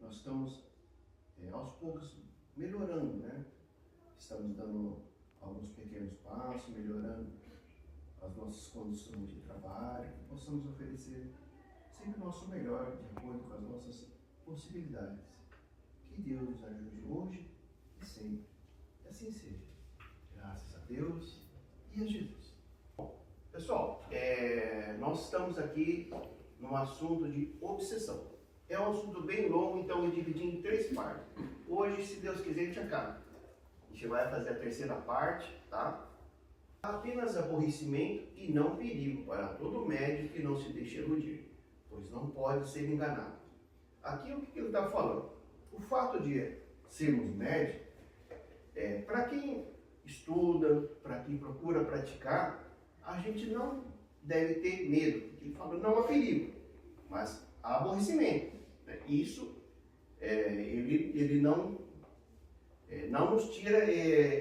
nós estamos aos poucos melhorando, né? Estamos dando alguns pequenos passos, melhorando as nossas condições de trabalho, que possamos oferecer sempre o nosso melhor, de acordo com as nossas possibilidades. Que Deus nos ajude hoje e sempre. Que assim seja. Graças a Deus e a Jesus. Bom, pessoal, nós estamos aqui num assunto de obsessão. É um assunto bem longo, então eu dividi em 3 partes. Hoje, se Deus quiser, a gente acaba. A gente vai fazer a 3ª parte, tá? Apenas aborrecimento e não perigo para todo médico que não se deixe iludir, pois não pode ser enganado. Aqui o que ele está falando? O fato de sermos médicos, para quem estuda, para quem procura praticar, a gente não deve ter medo, porque ele fala não há perigo, mas há aborrecimento. Né? Isso, ele não nos tira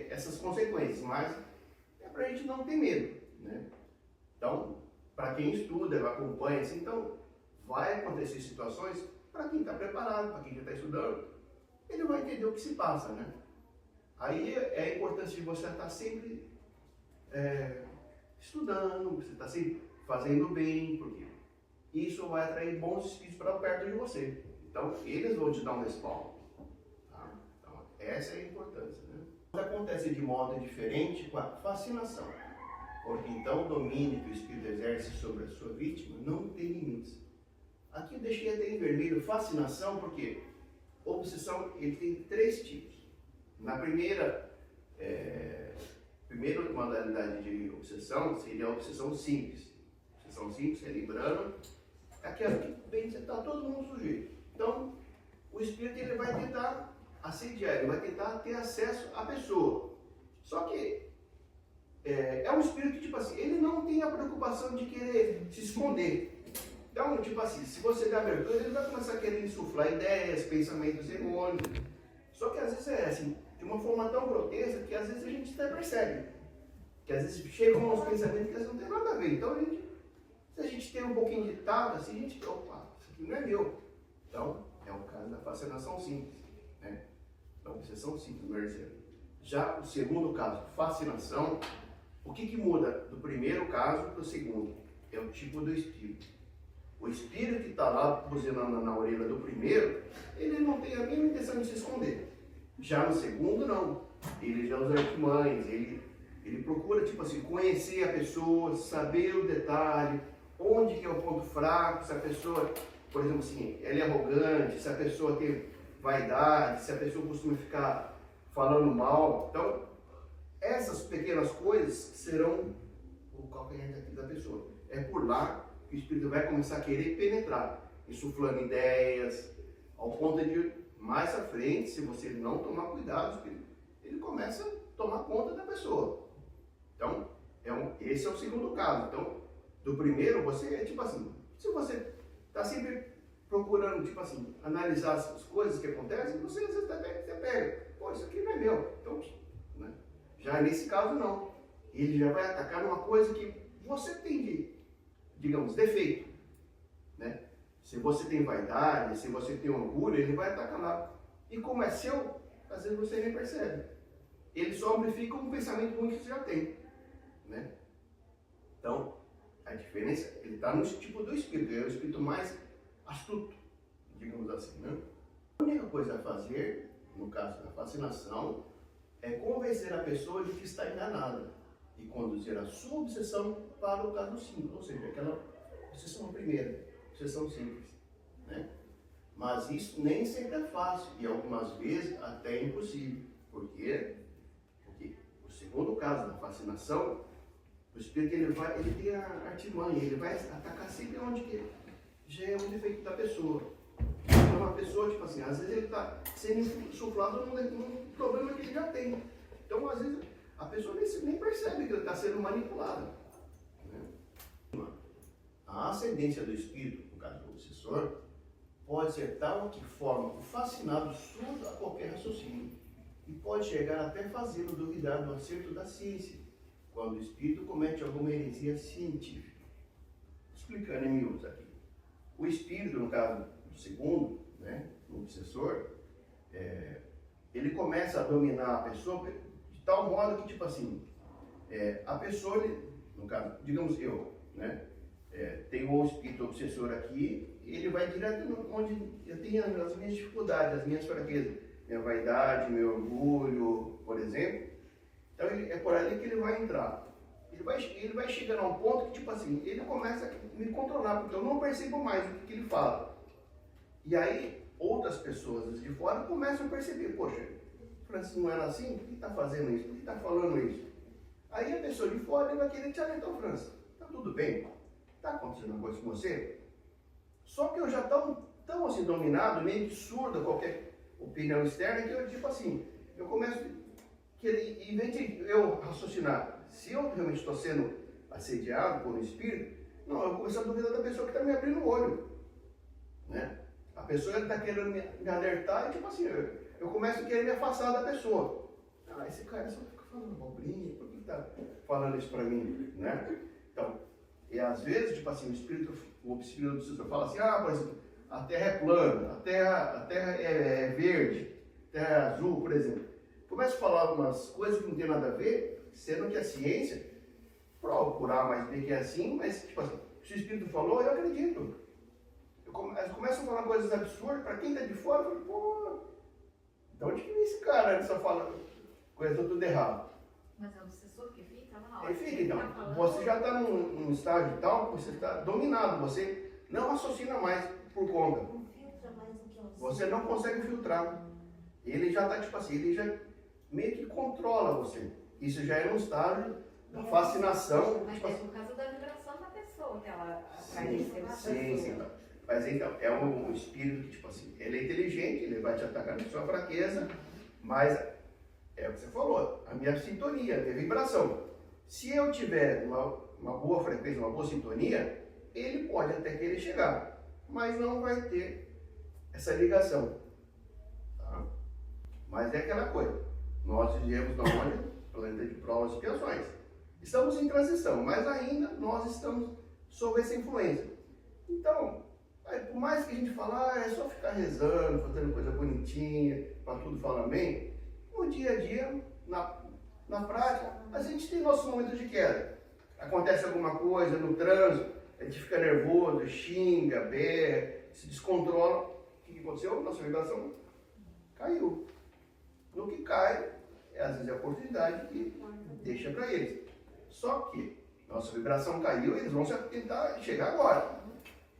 essas consequências, mas é para a gente não ter medo. Né? Então, para quem estuda, acompanha, assim, então vai acontecer situações, para quem está preparado, para quem já está estudando, ele vai entender o que se passa, né? Aí é a importância de você estar sempre estudando, você estar sempre fazendo bem, porque isso vai atrair bons espíritos para perto de você. Então, eles vão te dar um respaldo. Tá? Então, essa é a importância, né? Acontece de modo diferente com a fascinação, porque então o domínio que o espírito exerce sobre a sua vítima não tem limites. Aqui eu deixei até em vermelho fascinação, porque obsessão ele tem 3 tipos. Na primeira modalidade de obsessão seria a obsessão simples. Obsessão simples, lembrando, é aquela que bem está todo mundo sujeito. Então, o espírito ele vai tentar assediar, ele vai tentar ter acesso à pessoa. Só que é um espírito que, tipo assim, ele não tem a preocupação de querer se esconder. Então, tipo assim, se você der abertura, ele vai começar a querer insuflar ideias, pensamentos errôneos. Só que às vezes é assim, de uma forma tão grotesca que às vezes a gente até percebe. Que às vezes chegam uns pensamentos que às vezes não tem nada a ver. Então, se a gente tem um pouquinho de tato, assim, a gente, opa, isso aqui não é meu. Então, é o caso da fascinação simples, né? Da obsessão simples, melhor dizendo. Já o segundo caso, fascinação, o que muda do primeiro caso para o segundo? É o tipo do espírito. O espírito que está lá buzinando na orelha do primeiro, ele não tem a mínima intenção de se esconder. Já no segundo, não. Ele já usa artimanhas, ele procura, tipo assim, conhecer a pessoa, saber o detalhe, onde que é o ponto fraco, se a pessoa, por exemplo assim, ela é arrogante, se a pessoa tem vaidade, se a pessoa costuma ficar falando mal. Então, essas pequenas coisas serão o calcanhar da pessoa. É por lá que o espírito vai começar a querer penetrar, insuflando ideias, ao ponto de, mais à frente, se você não tomar cuidado, o espírito, ele começa a tomar conta da pessoa. Então, esse é o segundo caso. Então, do primeiro, você é tipo assim, se você está sempre procurando, tipo assim, analisar as coisas que acontecem, você às vezes até pega, pô, isso aqui não é meu. Então, né? Já nesse caso, não. Ele já vai atacar uma coisa que você tem de, digamos, defeito, né? Se você tem vaidade, se você tem orgulho, ele vai atacar lá. E como é seu, às vezes você nem percebe. Ele só amplifica um pensamento ruim que você já tem, né? Então, a diferença, ele está no tipo do espírito, é o espírito mais astuto, digamos assim, né? A única coisa a fazer, no caso da fascinação, é convencer a pessoa de que está enganada e conduzir a sua obsessão para o caso simples, ou seja, aquela obsessão primeira, obsessão simples, né? Mas isso nem sempre é fácil e algumas vezes até é impossível. Por quê? Porque o segundo caso da fascinação, o espírito ele tem a artimanha, ele vai atacar sempre onde que já é um defeito da pessoa. Então uma pessoa, tipo assim, às vezes ele está sendo insuflado num problema que ele já tem. Então às vezes a pessoa nem percebe que ele está sendo manipulada, né? A ascendência do espírito, no caso do obsessor, pode ser tal que forma o fascinado surdo a qualquer raciocínio e pode chegar até fazê-lo duvidar do acerto da ciência, quando o espírito comete alguma heresia científica. Explicando em miúdos aqui. O espírito, no caso do segundo, né, no obsessor, ele começa a dominar a pessoa de tal modo que, tipo assim, a pessoa, no caso, digamos eu, né, tenho o espírito obsessor aqui, ele vai direto onde eu tenho as minhas dificuldades, as minhas fraquezas, minha vaidade, meu orgulho, por exemplo. Então é por ali que ele vai entrar. Ele vai chegando a um ponto que, tipo assim, ele começa a me controlar, porque eu não percebo mais o que ele fala. E aí, outras pessoas de fora começam a perceber, poxa, Francis não era assim? Por que está fazendo isso? Por que está falando isso? Aí a pessoa de fora vai querer te alertar, Francis, está tudo bem? Está acontecendo alguma coisa com você? Só que eu já tão assim dominado, meio que surdo a qualquer opinião externa, que eu, tipo assim, eu começo a querer, em vez de eu raciocinar, se eu realmente estou sendo assediado por um espírito, não, eu começo a duvidar da pessoa que está me abrindo o olho, né? A pessoa está querendo me alertar e, tipo assim, eu começo a querer me afastar da pessoa. Ah, esse cara só fica falando abobrinha, por que está falando isso para mim, né? Então, e às vezes, tipo assim, o espírito obsessor fala assim, por exemplo, a terra é plana, a terra é verde, a terra é azul, por exemplo. Começa a falar umas coisas que não tem nada a ver, sendo que a ciência prova por A mais B que é assim, mas, tipo assim, se o espírito falou, eu acredito. Eles começam a falar coisas absurdas, para quem está de fora, eu falo, pô, de onde que vem esse cara? Ele só fala coisa tudo errado. Mas é o obsessor que fica na hora. Ele fica, então. Você já está num estágio tal, você está dominado, você não raciocina mais por conta. Não filtra mais do que eu Você não consegue filtrar. Ele já está, tipo assim, ele já meio que controla você. Isso já é um estágio da fascinação. Mas Tipo é assim, por causa da vibração da pessoa que ela atrai esse obsessor. sim. Mas então, é um espírito que, tipo assim, ele é inteligente, ele vai te atacar na sua fraqueza, mas é o que você falou, a minha sintonia, a minha vibração. Se eu tiver uma boa frequência, uma boa sintonia, ele pode até querer chegar, mas não vai ter essa ligação. Tá? Mas é aquela coisa, nós vivemos na onde? Planeta de provas e expiações. Estamos em transição, mas ainda nós estamos sob essa influência. Então, por mais que a gente fale, é só ficar rezando, fazendo coisa bonitinha, para tudo falar bem, no dia a dia, na prática, a gente tem nossos momentos de queda. Acontece alguma coisa no trânsito, a gente fica nervoso, xinga, berra, se descontrola. O que aconteceu? Nossa vibração caiu. No que cai, às vezes é a oportunidade que deixa para eles. Só que nossa vibração caiu, eles vão tentar chegar agora.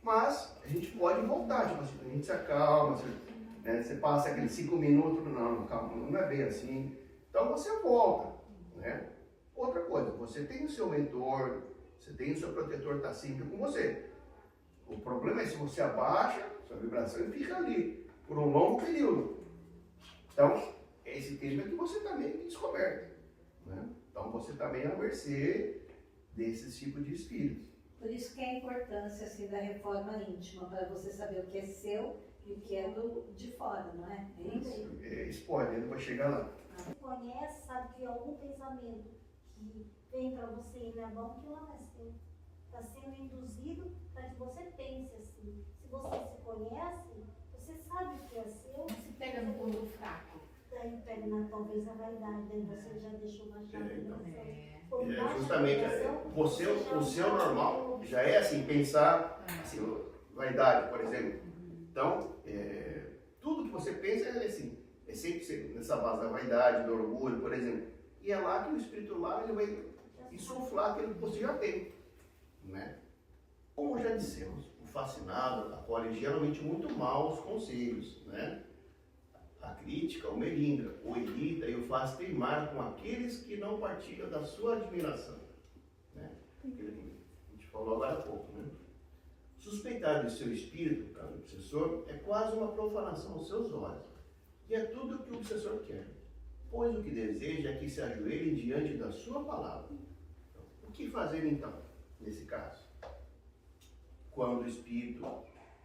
Mas a gente pode voltar, tipo assim, a gente se acalma, você passa aqueles 5 minutos, não, calma, não é bem assim. Então você volta, né? Outra coisa, você tem o seu mentor, você tem o seu protetor, está sempre com você. O problema é se você abaixa sua vibração e fica ali por um longo período. Então, esse tempo é que você está meio que descoberto, né? Então você está meio à mercê desses tipos de espíritos. Por isso que é a importância assim, da reforma íntima, para você saber o que é seu e o que é de fora, não é? É isso? Spoiler, não vai chegar lá. Você conhece, sabe que algum pensamento que vem para você e não é bom, que não é seu. Está sendo induzido para que você pense assim. Se você se conhece, você sabe o que é seu. Se pega no ponto fraco. Daí pega talvez a vaidade, daí você já deixou uma chave de vibração. Justamente, o seu normal já é assim, pensar, assim, vaidade, por exemplo. Então, tudo que você pensa é assim, é sempre nessa base da vaidade, do orgulho, por exemplo. E é lá que o espírito lá, ele vai insuflar aquilo que você já tem, né? Como já dissemos, o fascinado acolhe geralmente muito mal os conselhos, né? A crítica o melindra, o irrita e o faz teimar com aqueles que não partilham da sua admiração, né? Aquilo que a gente falou agora há pouco, né? Suspeitar de seu espírito, cara, o obsessor, é quase uma profanação aos seus olhos. E é tudo o que o obsessor quer, pois o que deseja é que se ajoelhe diante da sua palavra. Então, o que fazer então, nesse caso? Quando o espírito,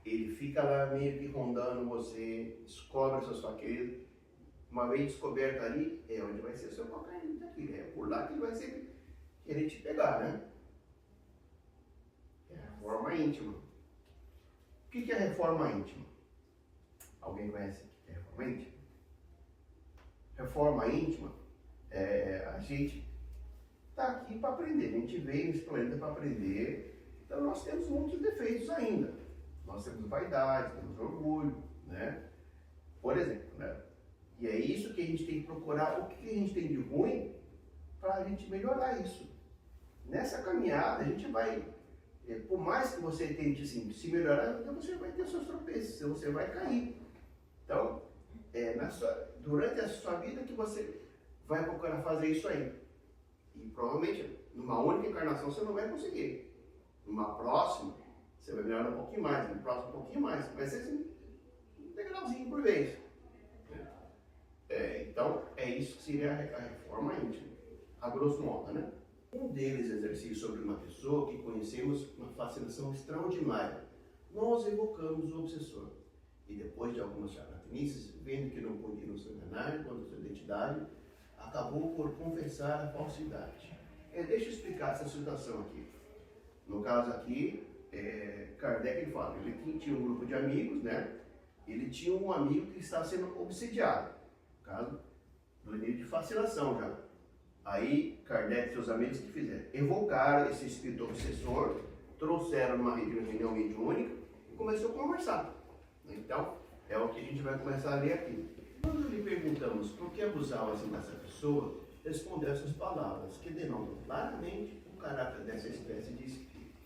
ele fica lá meio que rondando você, descobre suas fraquezas, uma vez descoberto ali, é onde vai ser o seu calcanhar daqui, é por lá que ele vai sempre querer te pegar, né? É a reforma íntima. O que é a reforma íntima? Alguém conhece o que é reforma íntima? Reforma íntima, a gente está aqui para aprender, a gente veio nesse planeta para aprender, então nós temos muitos defeitos ainda. Nós temos vaidade, temos orgulho, né? Por exemplo, né? E é isso que a gente tem que procurar, o que a gente tem de ruim, para a gente melhorar isso. Nessa caminhada, a gente vai, por mais que você tente assim, se melhorar, então você vai ter seus tropeços, você vai cair. Então, durante a sua vida que você vai procurar fazer isso aí. E provavelmente, numa única encarnação, você não vai conseguir. Numa próxima, você vai melhorar um pouquinho mais, no próximo um pouquinho mais. Vai ser assim, um degrauzinho por vez. Então, é isso que seria a reforma íntima, a grosso modo, né? Um deles exercia sobre uma pessoa que conhecemos uma fascinação extraordinária. Nós evocamos o obsessor. E depois de algumas charlatanices, vendo que não podia nos enganar quanto à sua identidade, acabou por confessar a falsidade. Deixa eu explicar essa situação aqui. No caso aqui, Kardec ele fala, ele tinha um grupo de amigos, né? Ele tinha um amigo que estava sendo obsidiado. No caso, no nível de fascinação já. Aí, Kardec e seus amigos que fizeram? Evocaram esse espírito obsessor, trouxeram numa reunião mediúnica e começou a conversar. Então, é o que a gente vai começar a ler aqui. Quando lhe perguntamos por que abusava assim dessa pessoa, respondeu essas palavras, que denotam claramente o caráter dessa espécie de espírito.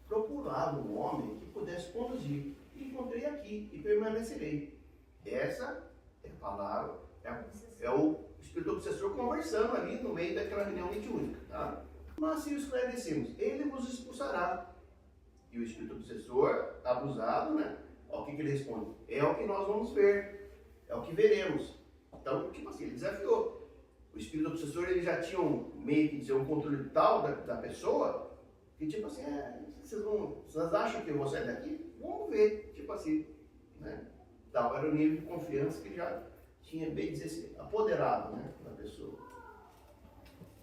Procurava um homem que pudesse conduzir, e encontrei aqui, e permanecerei. Essa é a palavra, é o espírito obsessor conversando ali no meio daquela reunião mediúnica, tá? Mas se o esclarecemos, ele vos expulsará. E o espírito obsessor, abusado, né? Ó, o que ele responde? É o que nós vamos ver, é o que veremos. Então, tipo assim, ele desafiou. O espírito obsessor, ele já tinha meio que dizer, um controle tal da pessoa, que tipo assim, vocês acham que eu vou sair daqui? Vamos ver, tipo assim, né? Tal era o nível de confiança que já tinha, bem dizer assim, apoderado, né, da pessoa.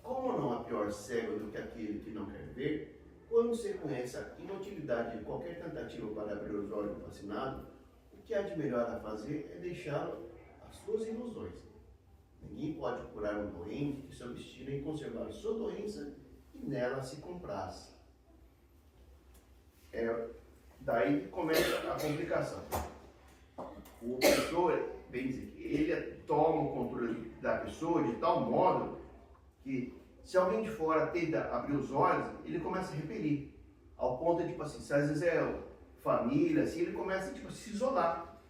Como não há pior cego do que aquele que não quer ver, quando você conhece a inutilidade de qualquer tentativa para abrir os olhos do fascinado, o que há de melhor a fazer é deixá-lo às suas ilusões. Ninguém pode curar um doente que se obstina em conservar sua doença e nela se compraz. Daí começa a complicação. O obsessor, bem dizer, ele toma o controle da pessoa de tal modo que, se alguém de fora tenta abrir os olhos, ele começa a repelir. Ao ponto de, tipo assim, se às vezes é família, assim, ele começa tipo, a se isolar.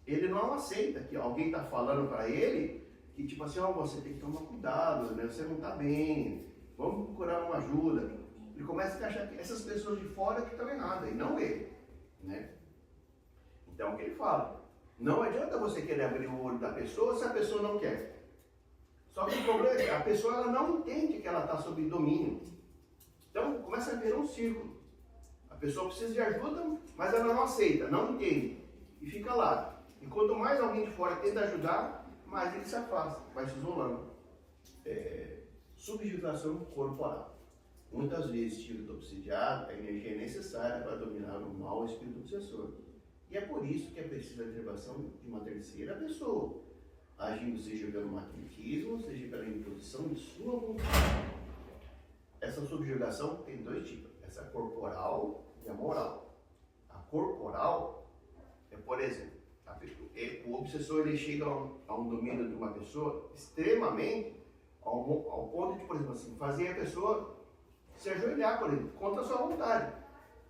Ele não aceita que alguém está falando para ele que, tipo assim, você tem que tomar cuidado, né? Você não está bem, vamos procurar uma ajuda. Ele começa a achar que essas pessoas de fora que estão erradas, e não ele, né? Então, o que ele fala? Não adianta você querer abrir o olho da pessoa se a pessoa não quer. Só que o problema é que a pessoa ela não entende que ela está sob domínio. Então começa a virar um círculo. A pessoa precisa de ajuda, mas ela não aceita, não entende. E fica lá. E quanto mais alguém de fora tenta ajudar, mais ele se afasta, vai se isolando. Subjugação corporal. Muitas vezes, espírito obsidiado, a energia é necessária para dominar o mal espírito obsessor. E é por isso que é preciso a intervenção de uma terceira pessoa, agindo seja pelo magnetismo, seja pela imposição de sua vontade. Essa subjugação tem dois tipos, essa corporal e a moral. A corporal é, por exemplo, o obsessor ele chega a um domínio de uma pessoa extremamente ao ponto de, por exemplo, assim, fazer a pessoa se ajoelhar, por exemplo, contra a sua vontade.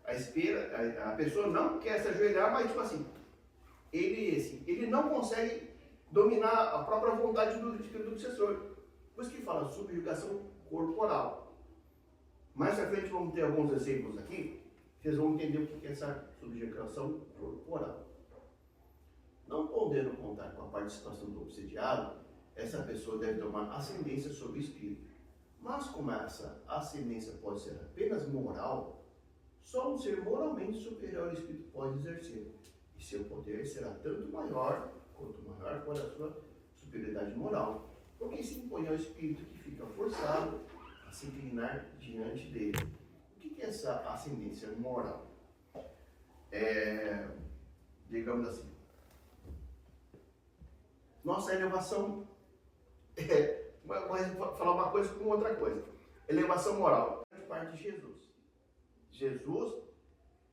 A pessoa não quer se ajoelhar, mas tipo assim, ele não consegue dominar a própria vontade do espírito obsessor. Por isso que fala subjugação corporal. Mais à frente vamos ter alguns exemplos aqui, vocês vão entender o que é essa subjugação corporal. Não podendo contar com a participação do obsidiado, essa pessoa deve tomar ascendência sobre o espírito. Mas como essa ascendência pode ser apenas moral, só um ser moralmente superior ao espírito pode exercer. E seu poder será tanto maior, quanto maior for a sua superioridade moral, porque se impõe ao espírito que fica forçado a se inclinar diante dele. O que é essa ascendência moral? Digamos assim, Nossa elevação vou falar uma coisa com outra coisa. Elevação moral é parte de Jesus. Jesus,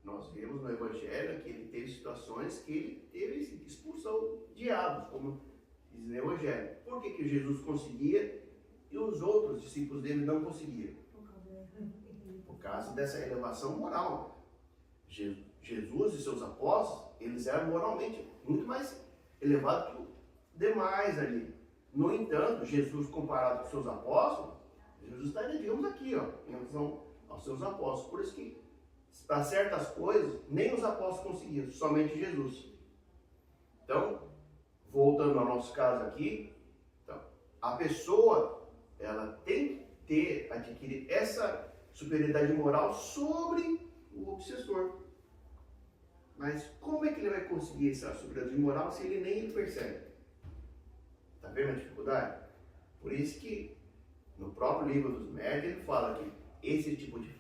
nós vemos no Evangelho que ele teve situações que ele teve que expulsou diabos, como diz no Evangelho. Por que Jesus conseguia e os outros discípulos dele não conseguiam? Por causa dessa elevação moral. Jesus e seus apóstolos, eles eram moralmente muito mais elevados que os demais ali. No entanto, Jesus comparado com seus apóstolos, Jesus está, digamos, aqui, ó, em relação aos seus apóstolos. Por isso que, para certas coisas, nem os apóstolos conseguiam, somente Jesus. Então, voltando ao nosso caso aqui, então, a pessoa, ela tem que adquirir essa superioridade moral sobre o obsessor. Mas como é que ele vai conseguir essa superioridade moral se ele nem percebe? Está vendo a dificuldade? Por isso que no próprio livro dos médios ele fala que esse tipo de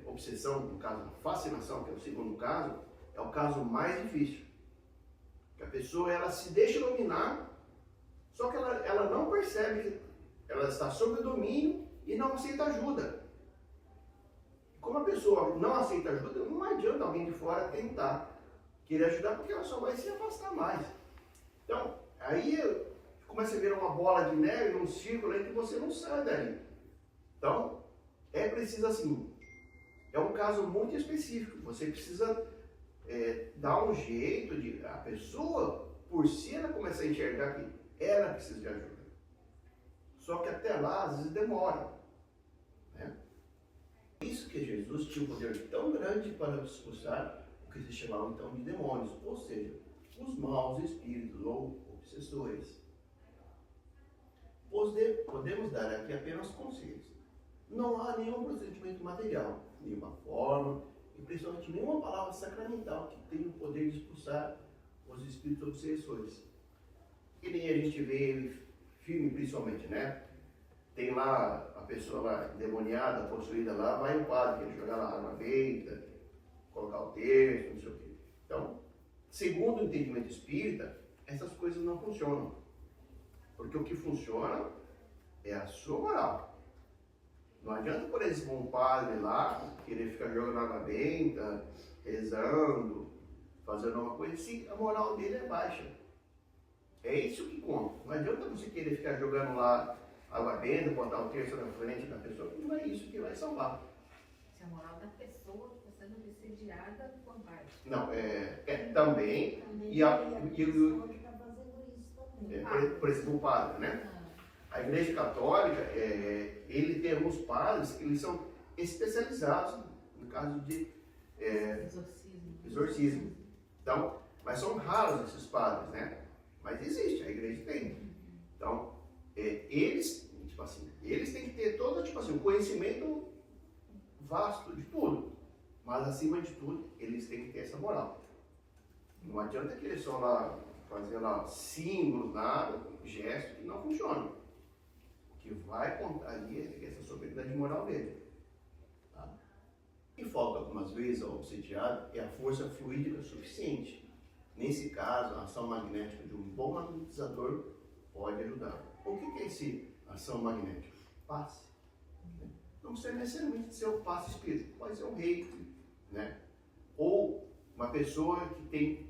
obsessão, no caso fascinação, que é o segundo caso, é o caso mais difícil. Que a pessoa ela se deixa dominar, só que ela não percebe que ela está sob o domínio e não aceita ajuda. Como a pessoa não aceita ajuda, não adianta alguém de fora tentar querer ajudar, porque ela só vai se afastar mais. Então, aí começa a virar uma bola de neve, um círculo aí que você não sai dali. Então, é preciso assim, é um caso muito específico. Você precisa dar um jeito de a pessoa, por si, ela começa a enxergar que ela precisa de ajuda. Só que até lá, às vezes, demora. Né? Isso que Jesus tinha um poder tão grande para expulsar o que se chamava então de demônios, ou seja, os maus espíritos ou obsessores. Podemos dar aqui apenas conselhos. Não há nenhum procedimento material, nenhuma forma, e principalmente nenhuma palavra sacramental que tenha o poder de expulsar os espíritos obsessores. Que nem a gente vê em filme, principalmente, né? Tem lá a pessoa lá endemoniada, possuída lá, vai o padre querer jogar lá água benta, colocar o texto, não sei o quê. Então, segundo o entendimento espírita, essas coisas não funcionam. Porque o que funciona é a sua moral. Não adianta, por exemplo, um padre lá querer ficar jogando água benta, rezando, fazendo uma coisa, se a moral dele é baixa. É isso que conta. Não adianta você querer ficar jogando lá água benta, botar o terço na frente da pessoa, não é isso que vai salvar. Se a moral da pessoa está sendo obsediada por baixo. Não, também. E pessoa que está fazendo isso também. por exemplo, o padre, né? A Igreja Católica, ele tem alguns padres que eles são especializados no caso de exorcismo. Então, mas são raros esses padres, né? Mas existe, a igreja tem. Então, eles têm que ter todo, um conhecimento vasto de tudo. Mas, acima de tudo, eles têm que ter essa moral. Não adianta querer só lá fazer lá símbolos, nada, gestos que não funcionam. O que vai contar ali é essa sobriedade moral dele. Tá? E falta algumas vezes ao obsediado é a força fluídica suficiente. Nesse caso, a ação magnética de um bom magnetizador pode ajudar. O que é esse ação magnética? Passe. Né? Não precisa necessariamente ser o passe espírita, pode ser um reiki, né? Ou uma pessoa que tem.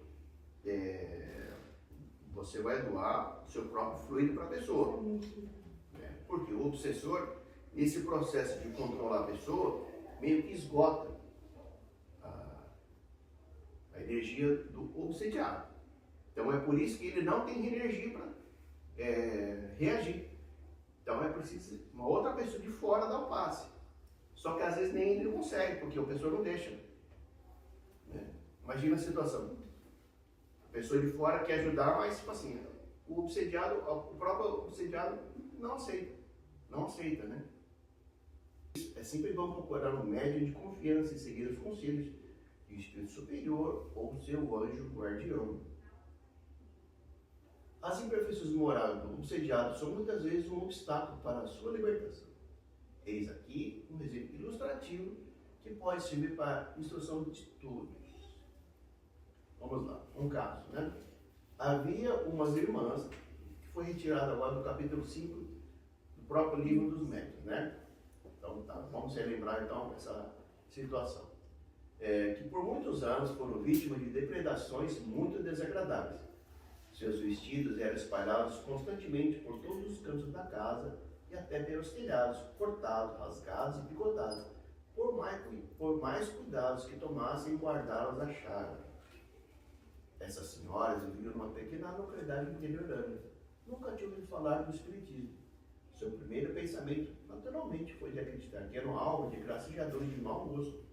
Você vai doar o seu próprio fluido para a pessoa. Né? Porque o obsessor, nesse processo de controlar a pessoa, meio que esgota a energia do obsediado. Então é por isso que ele não tem energia para reagir. Então é preciso uma outra pessoa de fora dar o passe. Só que às vezes nem ele consegue, porque a pessoa não deixa. Né? Imagina a situação. A pessoa de fora quer ajudar, mas tipo assim, o próprio obsediado não aceita. Não aceita, né? É sempre bom procurar um médium de confiança e seguir os conselhos de espírito superior ou seu anjo guardião. As imperfeições morais do obsediado são muitas vezes um obstáculo para a sua libertação. Eis aqui um exemplo ilustrativo que pode servir para instrução de todos. Vamos lá, um caso, né? havia umas irmãs, que foi retirada lá do capítulo 5 do próprio livro dos médiuns, né? Então, tá, vamos relembrar então essa situação. Que por muitos anos foram vítimas de depredações muito desagradáveis. Seus vestidos eram espalhados constantemente por todos os cantos da casa e até pelos telhados, cortados, rasgados e picotados, por mais cuidados que tomassem guardá-los da chaga. Essas senhoras viviam numa pequena localidade interiorana. Nunca tinham ouvido falar do espiritismo. Seu primeiro pensamento, naturalmente, foi de acreditar que eram alvo de gracejadores de mau gosto.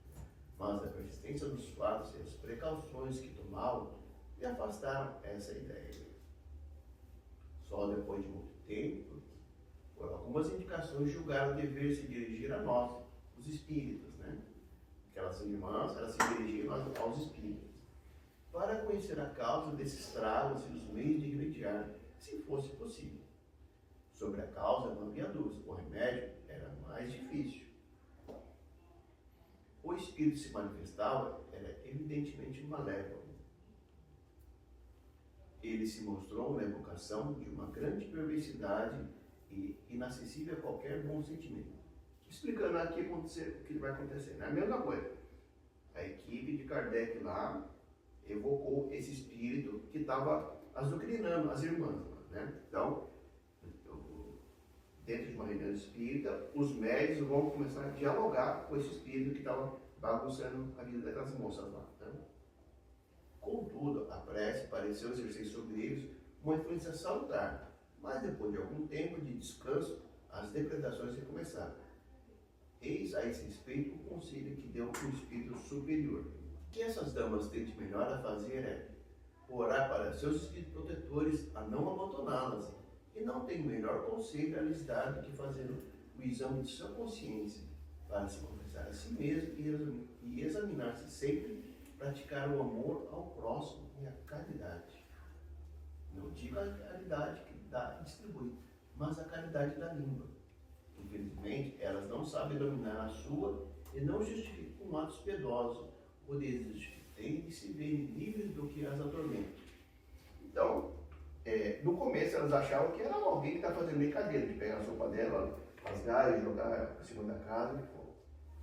Mas a persistência dos fatos e as precauções que tomavam lhe afastaram essa ideia. Só depois de muito tempo, por algumas indicações, julgaram dever se dirigir a nós, os espíritas, né? Aquelas irmãs, elas se dirigiam aos espíritas, para conhecer a causa desses tragos e os meios de remediar, se fosse possível. Sobre a causa não havia dúvida, o remédio era mais difícil. O espírito se manifestava, era evidentemente malévolo. Ele se mostrou uma evocação de uma grande perversidade e inacessível a qualquer bom sentimento. Explicando aqui o que vai acontecer. É a mesma coisa. A equipe de Kardec lá evocou esse espírito que estava azucrinando as irmãs, né? Então, dentro de uma reunião espírita, os médios vão começar a dialogar com esse espírito que estava bagunçando a vida daquelas moças lá. Né? Contudo, a prece pareceu exercer sobre eles uma influência salutar, mas depois de algum tempo de descanso, as depredações recomeçaram. Eis a esse respeito o conselho que deu o espírito superior. O que essas damas tentem melhor a fazer é orar para seus espíritos protetores a não abandoná-las, e não tem melhor conselho a lhes dar do que fazer o exame de sua consciência, para se confessar a si mesmo e examinar-se sempre, praticar o amor ao próximo e a caridade. Não digo a caridade que dá e distribui, mas a caridade da língua. Infelizmente, elas não sabem dominar a sua e não justificam com atos piedosos, ou têm de se ver livres do que as atormenta. Então, no começo elas achavam que era alguém que está fazendo brincadeira, de pegar a sopa dela, rasgar e jogar em cima da casa.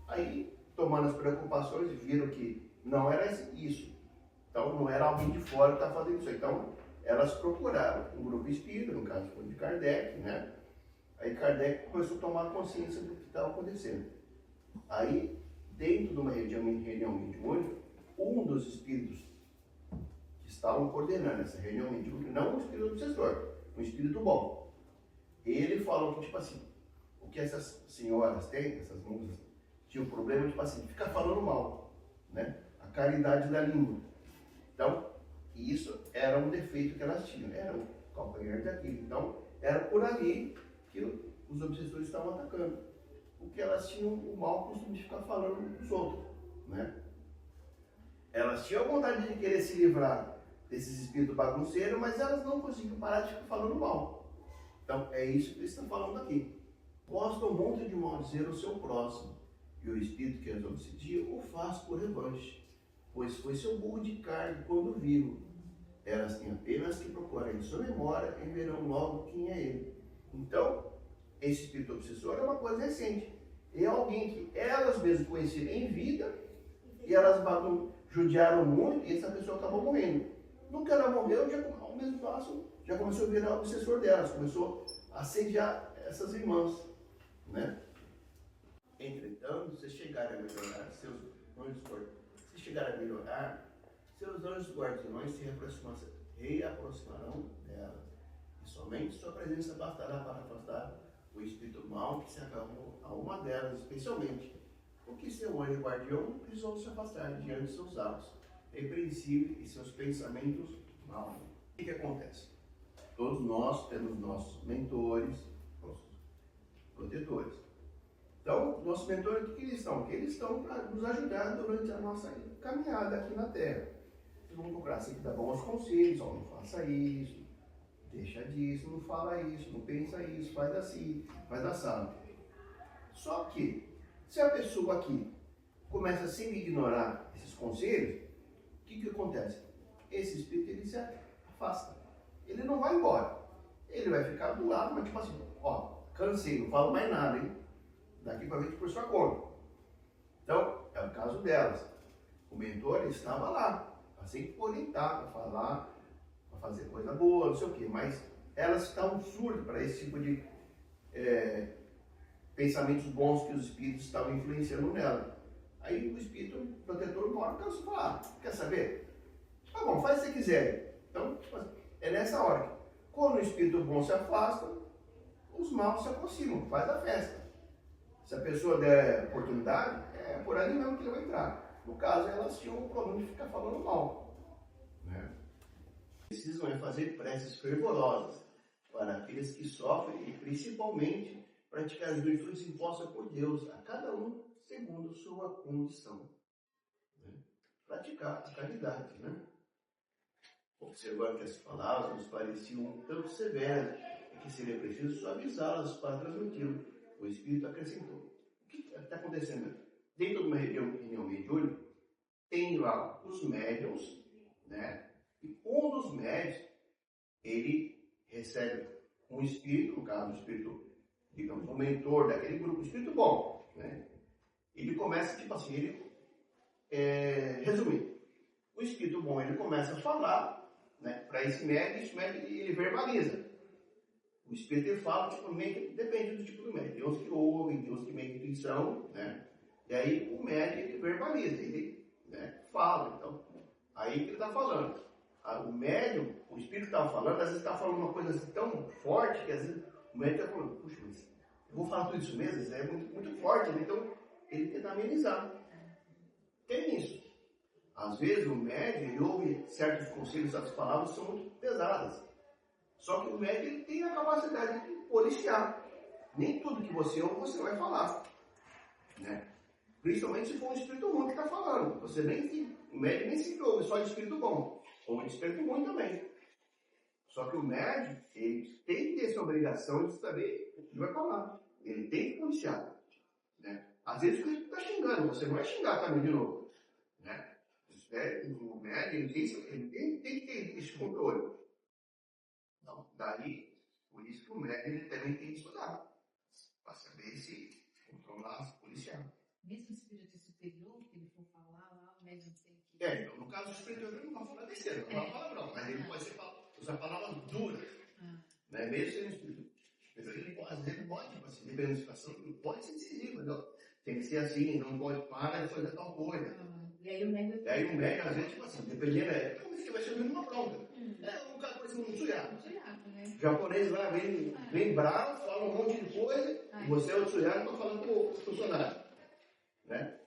Aí, tomando as preocupações, viram que não era isso. Então, não era alguém de fora que está fazendo isso. Então, elas procuraram um grupo espírita, no caso foi de Kardec, né? Aí Kardec começou a tomar consciência do que estava acontecendo. Aí, dentro de uma reunião mediúnica, um dos espíritos que estavam coordenando essa reunião mediúnica, não um espírito obsessor, um espírito bom, ele falou que, tipo assim, o que essas senhoras têm, essas musas, tinha o problema, tipo assim, ficar falando mal, né? A caridade da língua. Então, isso era um defeito que elas tinham, era o calcanhar daquilo. Então, era por ali que os obsessores estavam atacando. Porque elas tinham o mau costume de ficar falando dos outros, né? Elas tinham vontade de querer se livrar desses espíritos bagunceiros, mas elas não conseguiam parar de ficar falando mal. Então, é isso que eles estão falando aqui. Gostam muito de maldizer o seu próximo, e o espírito que as obsedia o faz por revanche, pois foi seu burro de carne quando viram. Elas têm apenas que procurar em sua memória e verão logo quem é ele. Então, esse espírito obsessor é uma coisa recente. É alguém que elas mesmas conheceram em vida e elas judiaram muito e essa pessoa acabou morrendo. No que ela morreu, já, ao mesmo passo, já começou a virar o obsessor delas, começou a assediar essas irmãs, né? Entretanto, se chegarem a melhorar seus anjos guardiões se reaproximarão delas, e somente sua presença bastará para afastar o espírito mau que se agarrou a uma delas, especialmente porque seu anjo guardião precisou se afastar diante de seus atos repreensíveis e seus pensamentos maus. O que acontece? Todos nós temos nossos mentores, nossos protetores. Então, nossos mentores, o que eles estão? Eles estão para nos ajudar durante a nossa caminhada aqui na Terra. Eles vão procurar sempre dar bons conselhos, ó, não faça isso, deixa disso, não fala isso, não pensa isso, faz assim, faz assado. Só que, se a pessoa aqui começa a sempre ignorar esses conselhos, o que acontece? Esse espírito ele se afasta. Ele não vai embora. Ele vai ficar do lado, mas tipo assim, ó, cansei, não falo mais nada, hein? Daqui para frente por sua conta. Então, é o caso delas. O mentor estava lá, para sempre orientar, para falar, para fazer coisa boa, não sei o quê, mas elas estavam surdas para esse tipo de pensamentos bons que os espíritos estavam influenciando nela. Aí o espírito protetor uma hora cansa de falar, quer saber? Tá bom, faz o que você quiser. Então, é nessa hora que, quando o espírito bom se afasta, os maus se aproximam, faz a festa. Se a pessoa der oportunidade, é por ali mesmo que ele vai entrar. No caso, elas tinham o problema de ficar falando mal. Né? Precisam fazer preces fervorosas para aqueles que sofrem e principalmente praticar as virtudes impostas por Deus, a cada um segundo sua condição. Né? Praticar a caridade. Né? Observando que as palavras nos pareciam um tanto severas e que seria preciso suavizá-las para transmiti-lo. O Espírito acrescentou. O que está acontecendo? Dentro de uma reunião mediúnica, tem lá os médiuns, né? E um dos médiuns, ele recebe um espírito, no caso, um espírito, digamos, um mentor daquele grupo, um espírito bom, né? Ele começa, tipo assim, resumindo, o espírito bom, ele começa a falar, né, para esse médium ele verbaliza. O espírito ele fala, tipo, depende do tipo do médium. Tem uns que ouvem, tem uns que meio intuição, né? E aí o médium ele verbaliza, ele, né, fala. Então, aí que ele está falando. O médium, o espírito que estava falando, às vezes está falando uma coisa assim tão forte que às vezes o médium está falando, puxa, mas eu vou falar tudo isso mesmo? Isso é muito, muito forte, né? Então ele tenta amenizar. Tem isso. Às vezes o médium ele ouve certos conselhos, certas palavras que são muito pesadas. Só que o médium ele tem a capacidade de policiar. Nem tudo que você ouve você vai falar. Né? Principalmente se for um espírito ruim que está falando. O médium nem sempre ouve só de espírito bom. Ou de espírito ruim também. Só que o médium ele tem que ter essa obrigação de saber o que vai falar. Ele tem que policiar. Né? Às vezes o espírito está xingando, você não vai xingar também de novo. Né? O médium ele tem que ter esse controle. Então, daí, por isso que o médium ele também tem que estudar, para saber se controlar, se policiar. Mesmo o espírito superior, que ele for falar lá, o médium tem que... Então, no caso do espírito superior, ele não vai falar besteira, não vai falar palavrão, mas ele pode usar palavras duras. Né? Mesmo sendo espírito superior, ele às vezes pode, tipo assim, dependendo da situação, ele pode ser decisivo, não? Tem que ser assim, não pode parar de fazer tal coisa. E aí o médium... às vezes, tipo assim, dependendo, como é que vai ser uma bronca. Um cara, por exemplo, um suiaco. O japonês lá vem bravo, fala um monte de coisa, e você é o suiaco e está falando com o funcionário. Né?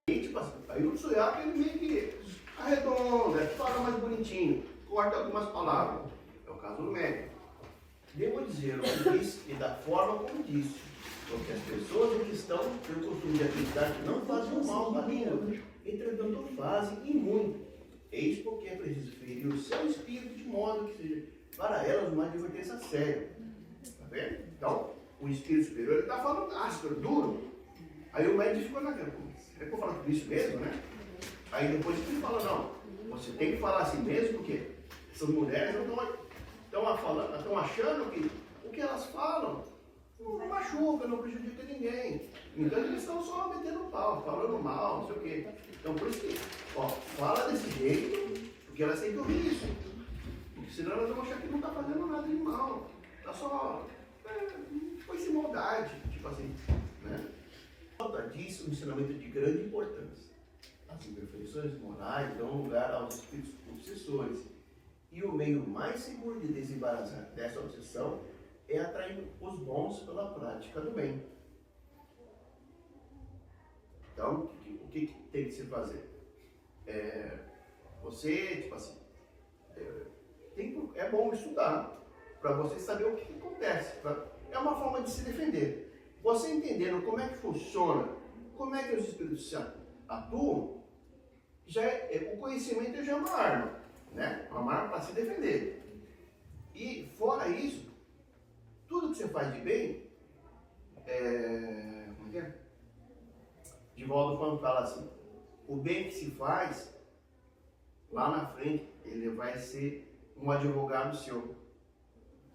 E, tipo assim, aí o suiaco ele meio que arredonda, fala mais bonitinho, corta algumas palavras. É o caso do médico. Devo dizer o que disse e da forma como disse, porque as pessoas que estão têm o costume de acreditar que não fazem mal à língua, entretanto fazem e muito. Eis porque é preciso ferir o seu espírito de modo que seja para elas uma advertência séria. Tá vendo? Então, o espírito superior está falando ácido, duro. Aí o médico ficou naquela, será que eu vou falar tudo isso mesmo, né? Aí depois ele fala, não, você tem que falar assim mesmo, porque essas mulheres estão achando que o que elas falam não machuca, não prejudica ninguém. Então eles estão só metendo pau, falando mal, não sei o quê. Então por isso que, fala desse jeito, porque elas têm que ouvir isso. Porque senão elas vão achar que não está fazendo nada de mal. Está só, foi sem maldade, tipo assim, né? Falta disso, um ensinamento de grande importância. As imperfeições morais dão lugar aos espíritos obsessores. E o meio mais seguro de desembaraçar dessa obsessão é atrair os bons pela prática do bem. Então, o que tem que se fazer? Você, tipo assim, é bom estudar para você saber o que acontece. É uma forma de se defender. Você entendendo como é que funciona, como é que os espíritos atuam, o conhecimento já é uma arma, né? Uma arma para se defender. E fora isso, tudo que você faz de bem, como é? Divaldo quando fala assim, o bem que se faz, lá na frente, ele vai ser um advogado seu.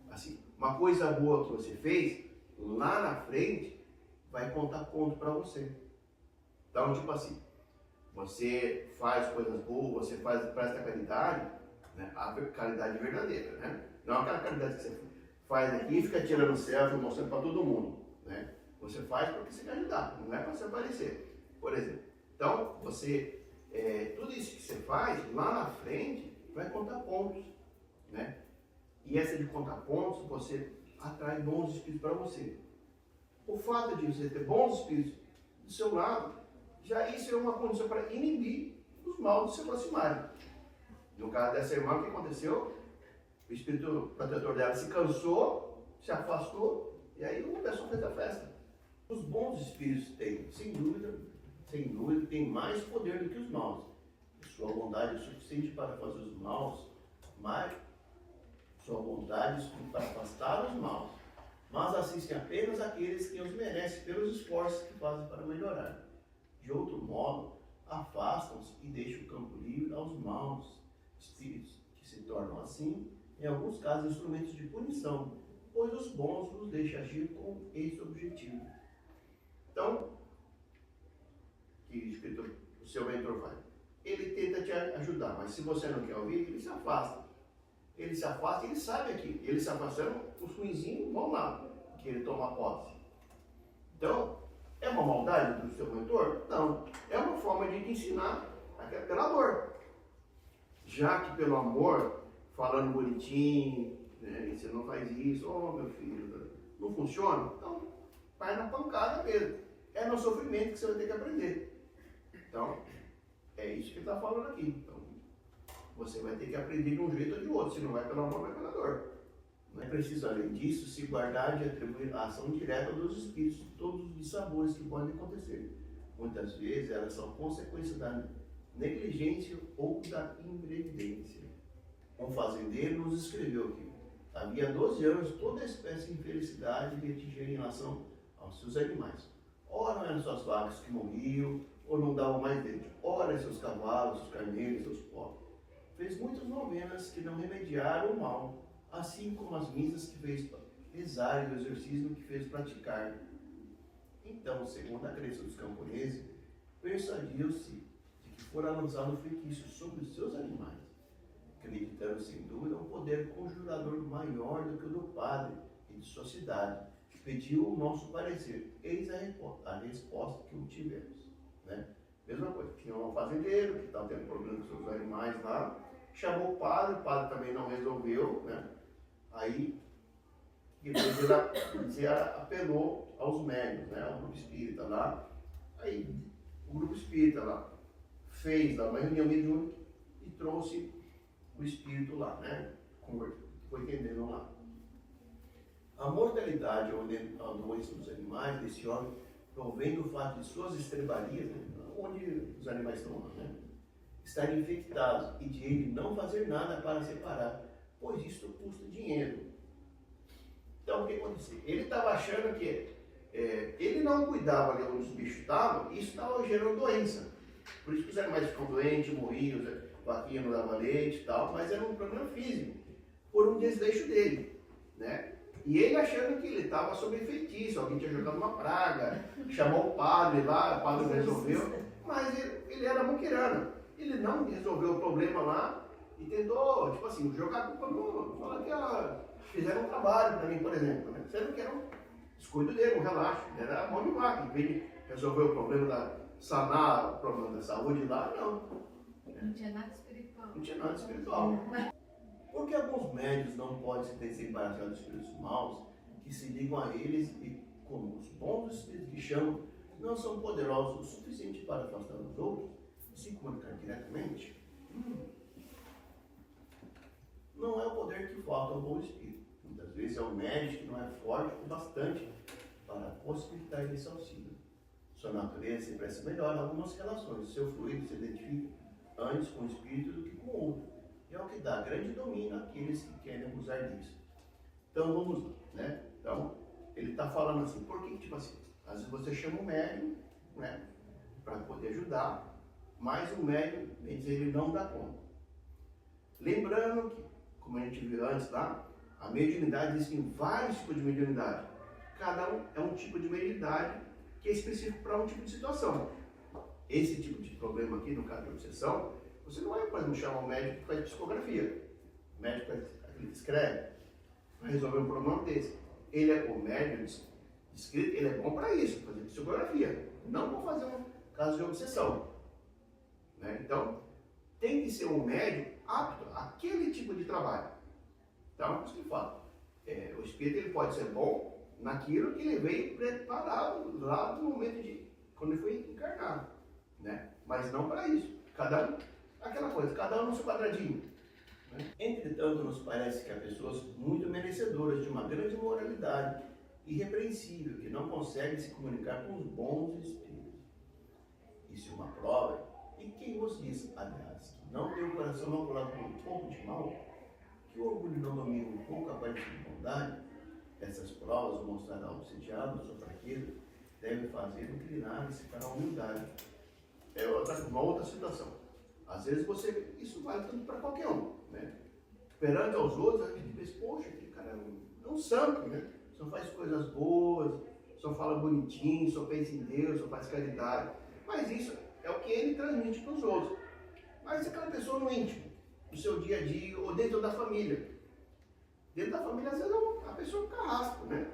Assim, uma coisa boa que você fez, lá na frente, vai contar ponto para você. Então, tipo assim, você faz coisas boas, você presta caridade, né? A caridade verdadeira, né? Não aquela caridade que você faz aqui e fica tirando selfie e mostrando para todo mundo, né? Você faz porque você quer ajudar, não é para você aparecer, por exemplo. Então, você, tudo isso que você faz, lá na frente, vai contar pontos, né? E essa de contar pontos, você atrai bons espíritos para você. O fato de você ter bons espíritos do seu lado, já isso é uma condição para inibir os maus de se aproximarem. No caso dessa irmã, o que aconteceu? O espírito protetor dela se cansou, se afastou, e aí o pessoal fez a festa. Os bons espíritos têm, sem dúvida, têm mais poder do que os maus. Sua vontade é suficiente para fazer os maus, mas sua vontade é para afastar os maus. Mas assistem apenas aqueles que os merecem pelos esforços que fazem para melhorar. De outro modo, afastam-se e deixam o campo livre aos maus espíritos, que se tornam assim, em alguns casos, instrumentos de punição, pois os bons os deixam agir com esse objetivo. Então, o seu mentor faz? Ele tenta te ajudar, mas se você não quer ouvir, ele se afasta. Ele se afasta e ele sabe aqui. Ele se afastando, os ruinzinhos vão lá, que ele toma posse. Então, é uma maldade do seu mentor? Não. É uma forma de te ensinar pela dor. Já que pelo amor, falando bonitinho, né, você não faz isso, oh meu filho, não funciona, então vai na pancada mesmo. É no sofrimento que você vai ter que aprender. Então, é isso que ele está falando aqui. Então, você vai ter que aprender de um jeito ou de outro. Se não vai pelo amor, vai pela dor. Não é preciso, além disso, se guardar de atribuir a ação direta dos espíritos de todos os dissabores que podem acontecer. Muitas vezes, elas são consequência da negligência ou da imprevidência. Um fazendeiro nos escreveu que havia 12 anos toda espécie de infelicidade lhe atingia em relação aos seus animais. Ora eram suas vacas que morriam, ou não davam mais leite. Ora seus cavalos, seus carneiros, seus porcos. Fez muitas novenas que não remediaram o mal, assim como as missas que fez rezar e o exorcismo que fez praticar. Então, segundo a crença dos camponeses, persuadiu-se de que fora lançado um feitiço sobre os seus animais, acreditando sem dúvida um poder conjurador maior do que o do padre e de sua cidade, que pediu o nosso parecer. Eis a resposta que obtivemos. Né? Mesma coisa, tinha um fazendeiro que estava tendo problema com seus animais lá, chamou o padre também não resolveu, né? Aí ele apelou aos médiuns, né? Ao grupo espírita lá. Aí o grupo espírita lá fez uma reunião mediúnica e trouxe o espírito lá, né? Foi entendendo lá. A mortalidade ou a doença dos animais desse homem provém do fato de suas estrebarias, né? Onde os animais estão lá, né? Estarem infectados e de ele não fazer nada para separar, pois isso custa dinheiro. Então, o que aconteceu? Ele estava achando que ele não cuidava ali onde os bichos estavam, e isso estava gerando doença. Por isso que os animais ficam doentes, morriam, a vaquinha não dava leite e tal, mas era um problema físico, por um desleixo dele, né? E ele achando que ele estava sob feitiço, alguém tinha jogado uma praga, chamou o padre lá, o padre resolveu, mas ele era muquirana. Ele não resolveu o problema lá e tentou, tipo assim, jogar a culpa no... Falar que fizeram um trabalho para mim, por exemplo, né? Sendo que era um descuido dele, um relaxo. Ele era mão de vaca. Em vez de resolver o problema sanar o problema da saúde lá, não. Não tinha nada espiritual. Não tinha nada espiritual. Por que alguns médios não podem se desembaraçar dos espíritos maus que se ligam a eles e, como os bons espíritos que chamam, não são poderosos o suficiente para afastar os outros e se comunicar diretamente? Não é o poder que falta ao bom espírito. Muitas vezes é o médium que não é forte o bastante para possibilitar esse auxílio. Sua natureza se presta melhor em algumas relações. Seu fluido se identifica antes com o espírito do que com o outro. E é o que dá grande domínio àqueles que querem abusar disso. Então vamos lá, né? Então, ele está falando assim, por que, tipo assim, às vezes você chama o médium, né, para poder ajudar, mas o médium, ele não dá conta. Lembrando que, como a gente viu antes lá, a mediunidade existem vários tipos de mediunidade. Cada um é um tipo de mediunidade que é específico para um tipo de situação. Esse tipo de problema aqui, no caso de obsessão, você não vai, por exemplo, chamar um médico que faz psicografia. O médico aquele que escreve, vai resolver um problema desse. Ele é o médico escrito, ele é bom para isso, fazer psicografia, não para fazer um caso de obsessão. Né? Então, tem que ser um médico apto àquele tipo de trabalho. Então, é isso que eu falo. O espírito ele pode ser bom naquilo que ele veio preparado lá no momento de quando ele foi encarnado, né? Mas não para isso. Cada um, aquela coisa, cada um no seu quadradinho. Né? Entretanto, nos parece que há pessoas muito merecedoras de uma grande moralidade, irrepreensível, que não conseguem se comunicar com os bons espíritos. Isso é uma prova. E quem vos diz, aliás, que não tem o coração maculado por um pouco de mal, que o orgulho não domina um pouco a aparência de bondade, essas provas mostrarão ao obsediado sua fraqueza, deve fazer inclinar-se para a humildade. É uma outra situação. Às vezes isso vale tanto para qualquer um, né? Perante aos outros, a gente pensa, poxa, aquele cara é um santo, né? Só faz coisas boas, só fala bonitinho, só pensa em Deus, só faz caridade. Mas isso é o que ele transmite para os outros. Mas aquela pessoa no íntimo, no seu dia a dia, ou dentro da família. Dentro da família, às vezes, a pessoa é um carrasco, né?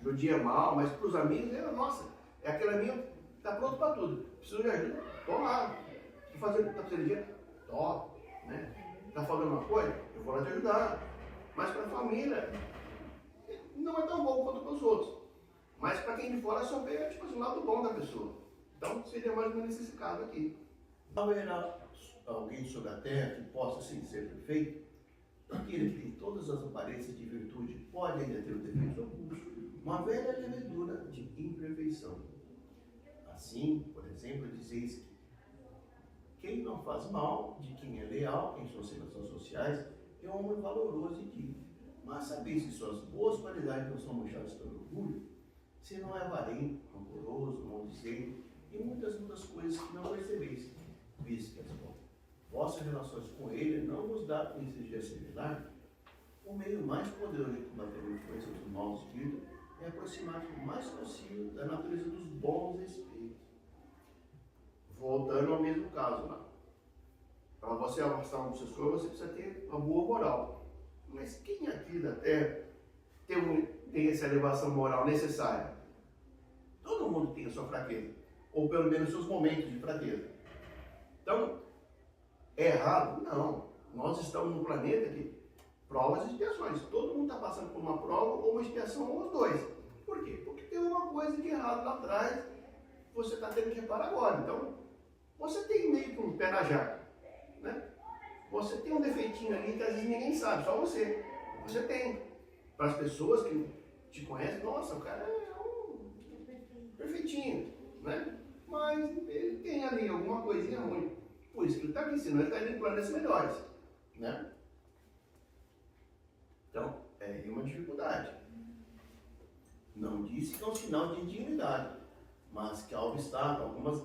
Judia mal, mas para os amigos, nossa, é aquele amigo que está pronto para tudo. Preciso de ajuda? Tô lá. Está precisando de dinheiro? Tô. Né? Está falando uma coisa? Eu vou lá te ajudar. Mas para a família, não é tão bom quanto para os outros. Mas para quem de fora só vê tipo, o lado bom da pessoa. Então seria mais ou menos esse caso aqui. Não haverá alguém sobre a terra que possa sim ser perfeito? Aquele que tem todas as aparências de virtude pode ainda ter o defeito oculto, uma velha levedura de imperfeição. Assim, por exemplo, dizeis que quem não faz mal, de quem é leal em suas relações sociais, é um homem valoroso e digno. Mas sabeis que suas boas qualidades não são manchadas pelo orgulho? Se não é avarento, rancoroso, maldizeiro e muitas outras coisas que não percebeis, visto que as vossas relações com ele não vos dá com isso de assimilar, o meio mais poderoso de combater a influência dos maus espíritos é aproximar-se o mais possível da natureza dos bons espíritos. Voltando ao mesmo caso lá. Para você afastar um obsessor, você precisa ter uma boa moral. Mas quem aqui da Terra tem essa elevação moral necessária? Todo mundo tem a sua fraqueza. Ou pelo menos seus momentos de fraqueza. Então, é errado? Não. Nós estamos num planeta que provas e expiações. Todo mundo está passando por uma prova ou uma expiação ou os dois. Por quê? Porque tem uma coisa de errado lá atrás, você está tendo que reparar agora. Então, você tem meio que um pé na jaca, né? Você tem um defeitinho ali que às vezes ninguém sabe, só você. Você tem. Para as pessoas que te conhecem, nossa, o cara é um perfeitinho, né? Mas ele tem ali alguma coisinha ruim. Por isso que ele está aqui, senão ele está indo em planetas melhores, né? Então, é uma dificuldade. Não disse que é um sinal de indignidade, mas que há obstáculos, algumas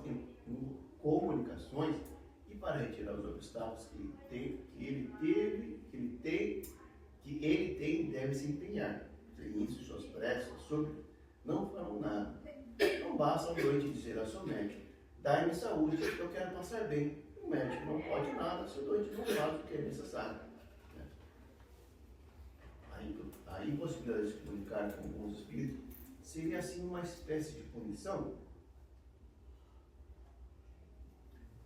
comunicações, e para retirar os obstáculos que ele tem, deve se empenhar. Sem isso, suas preces sobre não farão nada. Não basta a noite dizer a seu médico, dai-me saúde, eu quero passar bem. O médico não pode nada se o doente não faz o que é necessário. A impossibilidade de se comunicar com bons espíritos seria assim uma espécie de punição.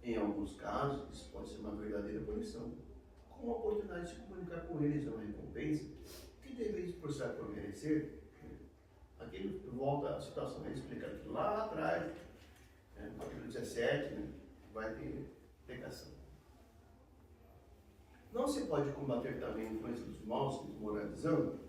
Em alguns casos, isso pode ser uma verdadeira punição. Com a oportunidade de se comunicar com eles é uma recompensa que deveis esforçar por merecer. Aqui volta a situação, ele explica que lá atrás, no capítulo 17, vai ter pegação. Não se pode combater também a influência dos maus desmoralizando?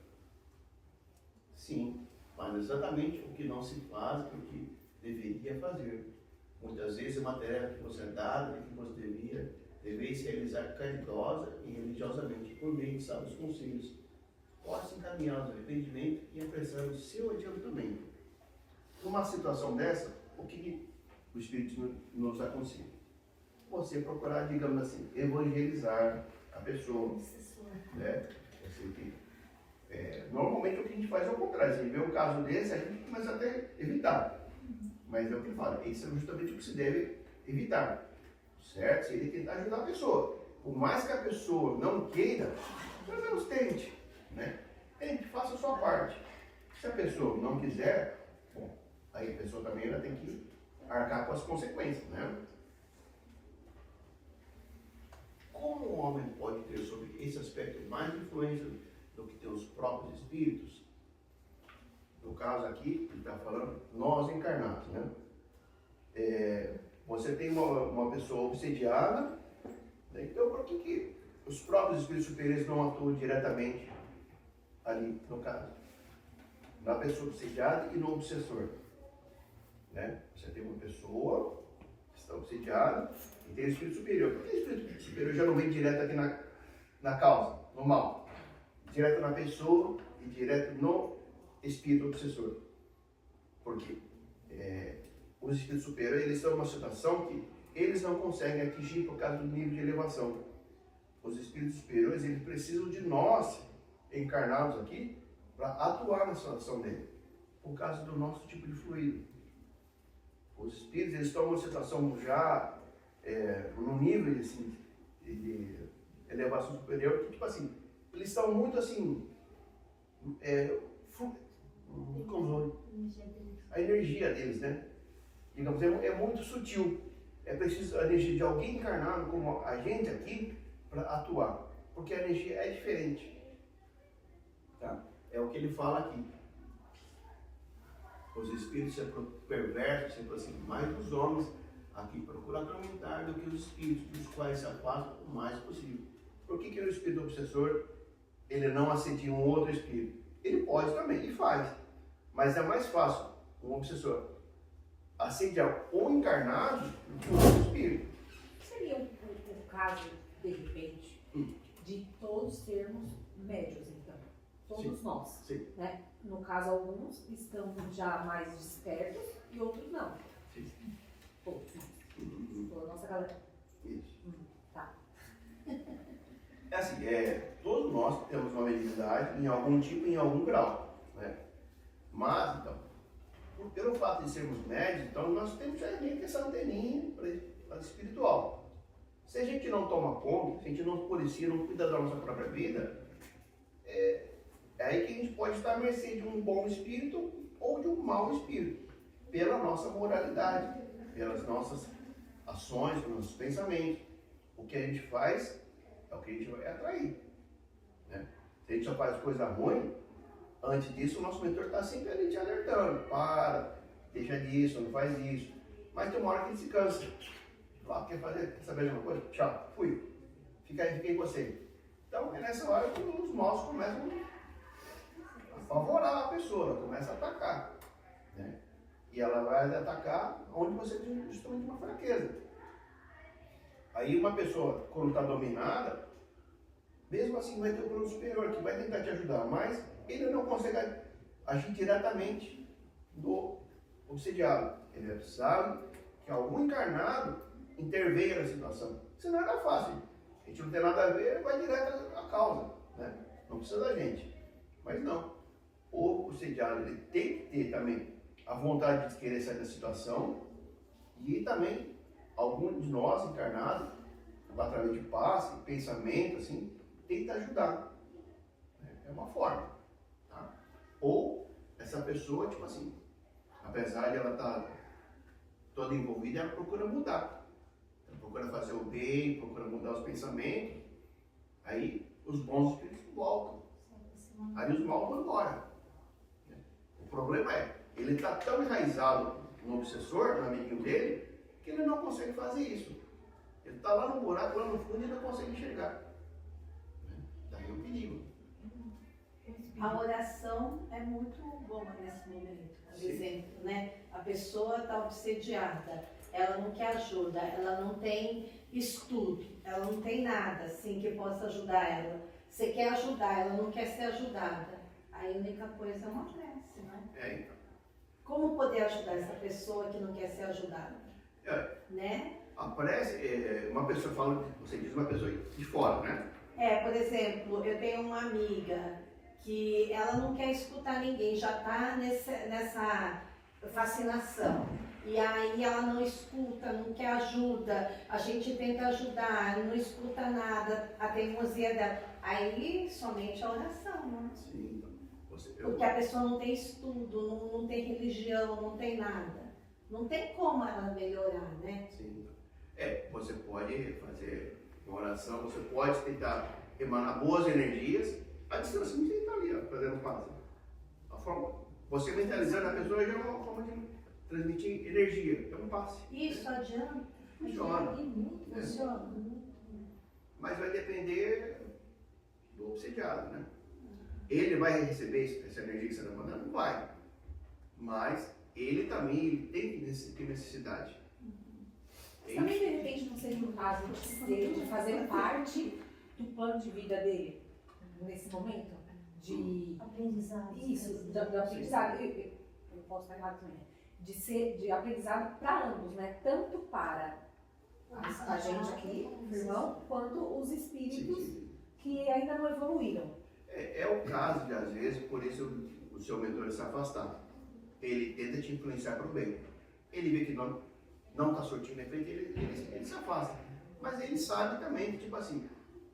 Sim, mas exatamente o que não se faz e o que deveria fazer. Muitas vezes é uma tarefa que você é dada e que você deveis realizar caridosa e religiosamente por meio de sábios conselhos. Pode-se encaminhar ao arrependimento e apressar o seu adiantamento. Numa situação dessa, o que o Espírito nos aconselha? Você procurar, digamos assim, evangelizar a pessoa. Obsessor. Né? Assim, normalmente o que a gente faz é o contrário. Se vê um caso desse, a gente começa até a evitar. Mas é o que ele fala, isso é justamente o que se deve evitar. Certo? Se ele tentar ajudar a pessoa. Por mais que a pessoa não queira, pelo menos tente. Né? Tente, faça a sua parte. Se a pessoa não quiser, bom, aí a pessoa também ela tem que arcar com as consequências. Né? Como o homem pode ter sobre esse aspecto mais influência do que ter os próprios espíritos? No caso aqui, ele está falando nós encarnados, né? Você tem uma pessoa obsediada, né? Então por que os próprios espíritos superiores não atuam diretamente ali, no caso? Na pessoa obsediada e no obsessor, né? Você tem uma pessoa que está obsediada e tem o espírito superior. Por que o espírito superior já não vem direto aqui na causa, no mal? Direto na pessoa e direto no espírito obsessor. Porque os espíritos superiores, eles estão numa situação que eles não conseguem atingir por causa do nível de elevação. Os espíritos superiores, eles precisam de nós, encarnados aqui, para atuar na situação dele, por causa do nosso tipo de fluido. Os espíritos, eles estão numa situação já, num nível assim, de elevação superior, que tipo assim, eles estão muito assim, a energia deles, né? Digamos, é muito sutil. É preciso a energia de alguém encarnado como a gente aqui para atuar, porque a energia é diferente. Tá? É o que ele fala aqui. Os espíritos sempre perversos, sempre assim, mais os homens aqui procuram atormentar do que os espíritos, dos quais se afastam o mais possível. Por que o espírito obsessor ele não assedia um outro espírito? Ele pode também, e faz. Mas é mais fácil um obsessor assediar o encarnado do que o outro espírito. Seria o caso, de repente, de todos sermos médios, então? Todos Sim. nós. Sim. Né? No caso, alguns estão já mais despertos e outros não. Sim. Todos. Toda a nossa galera. Isso. Tá. É assim, todos nós temos uma mediunidade em algum tipo, em algum grau, né? Mas, então, pelo fato de sermos médios, então nós temos já meio que essa anteninha para espiritual. Se a gente não toma conta, se a gente não policia, não cuida da nossa própria vida, é aí que a gente pode estar à mercê de um bom espírito ou de um mau espírito, pela nossa moralidade, pelas nossas ações, pelos nossos pensamentos. O que a gente faz é o que a gente vai atrair. Né? Se a gente só faz coisa ruim, antes disso o nosso mentor está sempre ali te alertando. Para, deixa disso, não faz isso. Mas tem uma hora que ele se cansa. Quer saber de uma coisa? Tchau, fui. Fiquei com você. Então é nessa hora que os maus começam a favorar a pessoa, ela começa a atacar. Né? E ela vai atacar onde você tem justamente uma fraqueza. Aí uma pessoa, quando está dominada, mesmo assim vai ter um plano superior que vai tentar te ajudar, mas ele não consegue agir diretamente do obsediado. Ele precisava que algum encarnado intervenha na situação. Senão era fácil. A gente não tem nada a ver, vai direto à causa. Né? Não precisa da gente. Mas não. O obsediado ele tem que ter também a vontade de querer sair da situação e também algum de nós encarnados, através de passe, pensamento, assim, tenta ajudar. É uma forma. Tá? Ou essa pessoa, tipo assim, apesar de ela estar toda envolvida, ela procura mudar. Ela procura fazer o bem, procura mudar os pensamentos. Aí os bons espíritos voltam. Aí os maus vão embora. O problema ele está tão enraizado no obsessor, no amiguinho dele, que ele não consegue fazer isso. Ele está lá no buraco, lá no fundo e não consegue enxergar. Daí o perigo. A oração é muito boa nesse momento. Por exemplo, né? A pessoa está obsediada, ela não quer ajuda, ela não tem estudo, ela não tem nada assim que possa ajudar ela. Você quer ajudar, ela não quer ser ajudada. Aí a única coisa é uma prece, né? Então. Como poder ajudar essa pessoa que não quer ser ajudada? Né? A prece, uma pessoa fala, você diz uma pessoa de fora, né? Por exemplo, eu tenho uma amiga que ela não quer escutar ninguém, já está nessa fascinação. E aí ela não escuta, não quer ajuda, a gente tenta ajudar, não escuta nada, a teimosia dela. Aí somente a oração, né? Sim, então. Porque a pessoa não tem estudo, não tem religião, não tem nada. Não tem como ela melhorar, né? Sim, então. Você pode fazer uma oração, você pode tentar emanar boas energias, a distância não está ali, ó, fazendo passo. A forma, você mentalizando a pessoa já é uma forma de transmitir energia, é um passe. Isso adianta? Funciona. Funciona. Mas vai depender do obsidiado, né? Ele vai receber essa energia que você está mandando? Não vai. Mas ele também tem necessidade. Mas também, de repente, não seria o caso de fazer parte do plano de vida dele, nesse momento? De Aprendizado. isso, do aprendizado. Eu posso estar errado também. De aprendizado para ambos, né? Tanto para a gente aqui, o irmão, quanto os espíritos que ainda não evoluíram. É o caso de, às vezes, por isso o seu mentor se afastar. Ele tenta te influenciar para o bem. Ele vê que não está surtindo efeito, ele se afasta. Mas ele sabe também que, tipo assim,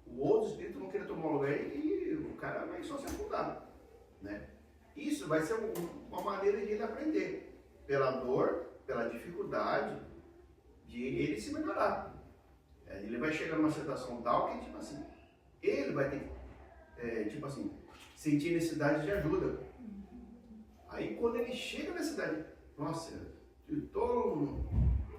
o outro espírito não queria tomar o lugar e o cara vai só se afundar, né? Isso vai ser uma maneira de ele aprender. Pela dor, pela dificuldade de ele se melhorar. Ele vai chegar numa situação tal que, tipo assim, ele vai ter que, tipo assim, sentir necessidade de ajuda. Aí quando ele chega na cidade, nossa, eu estou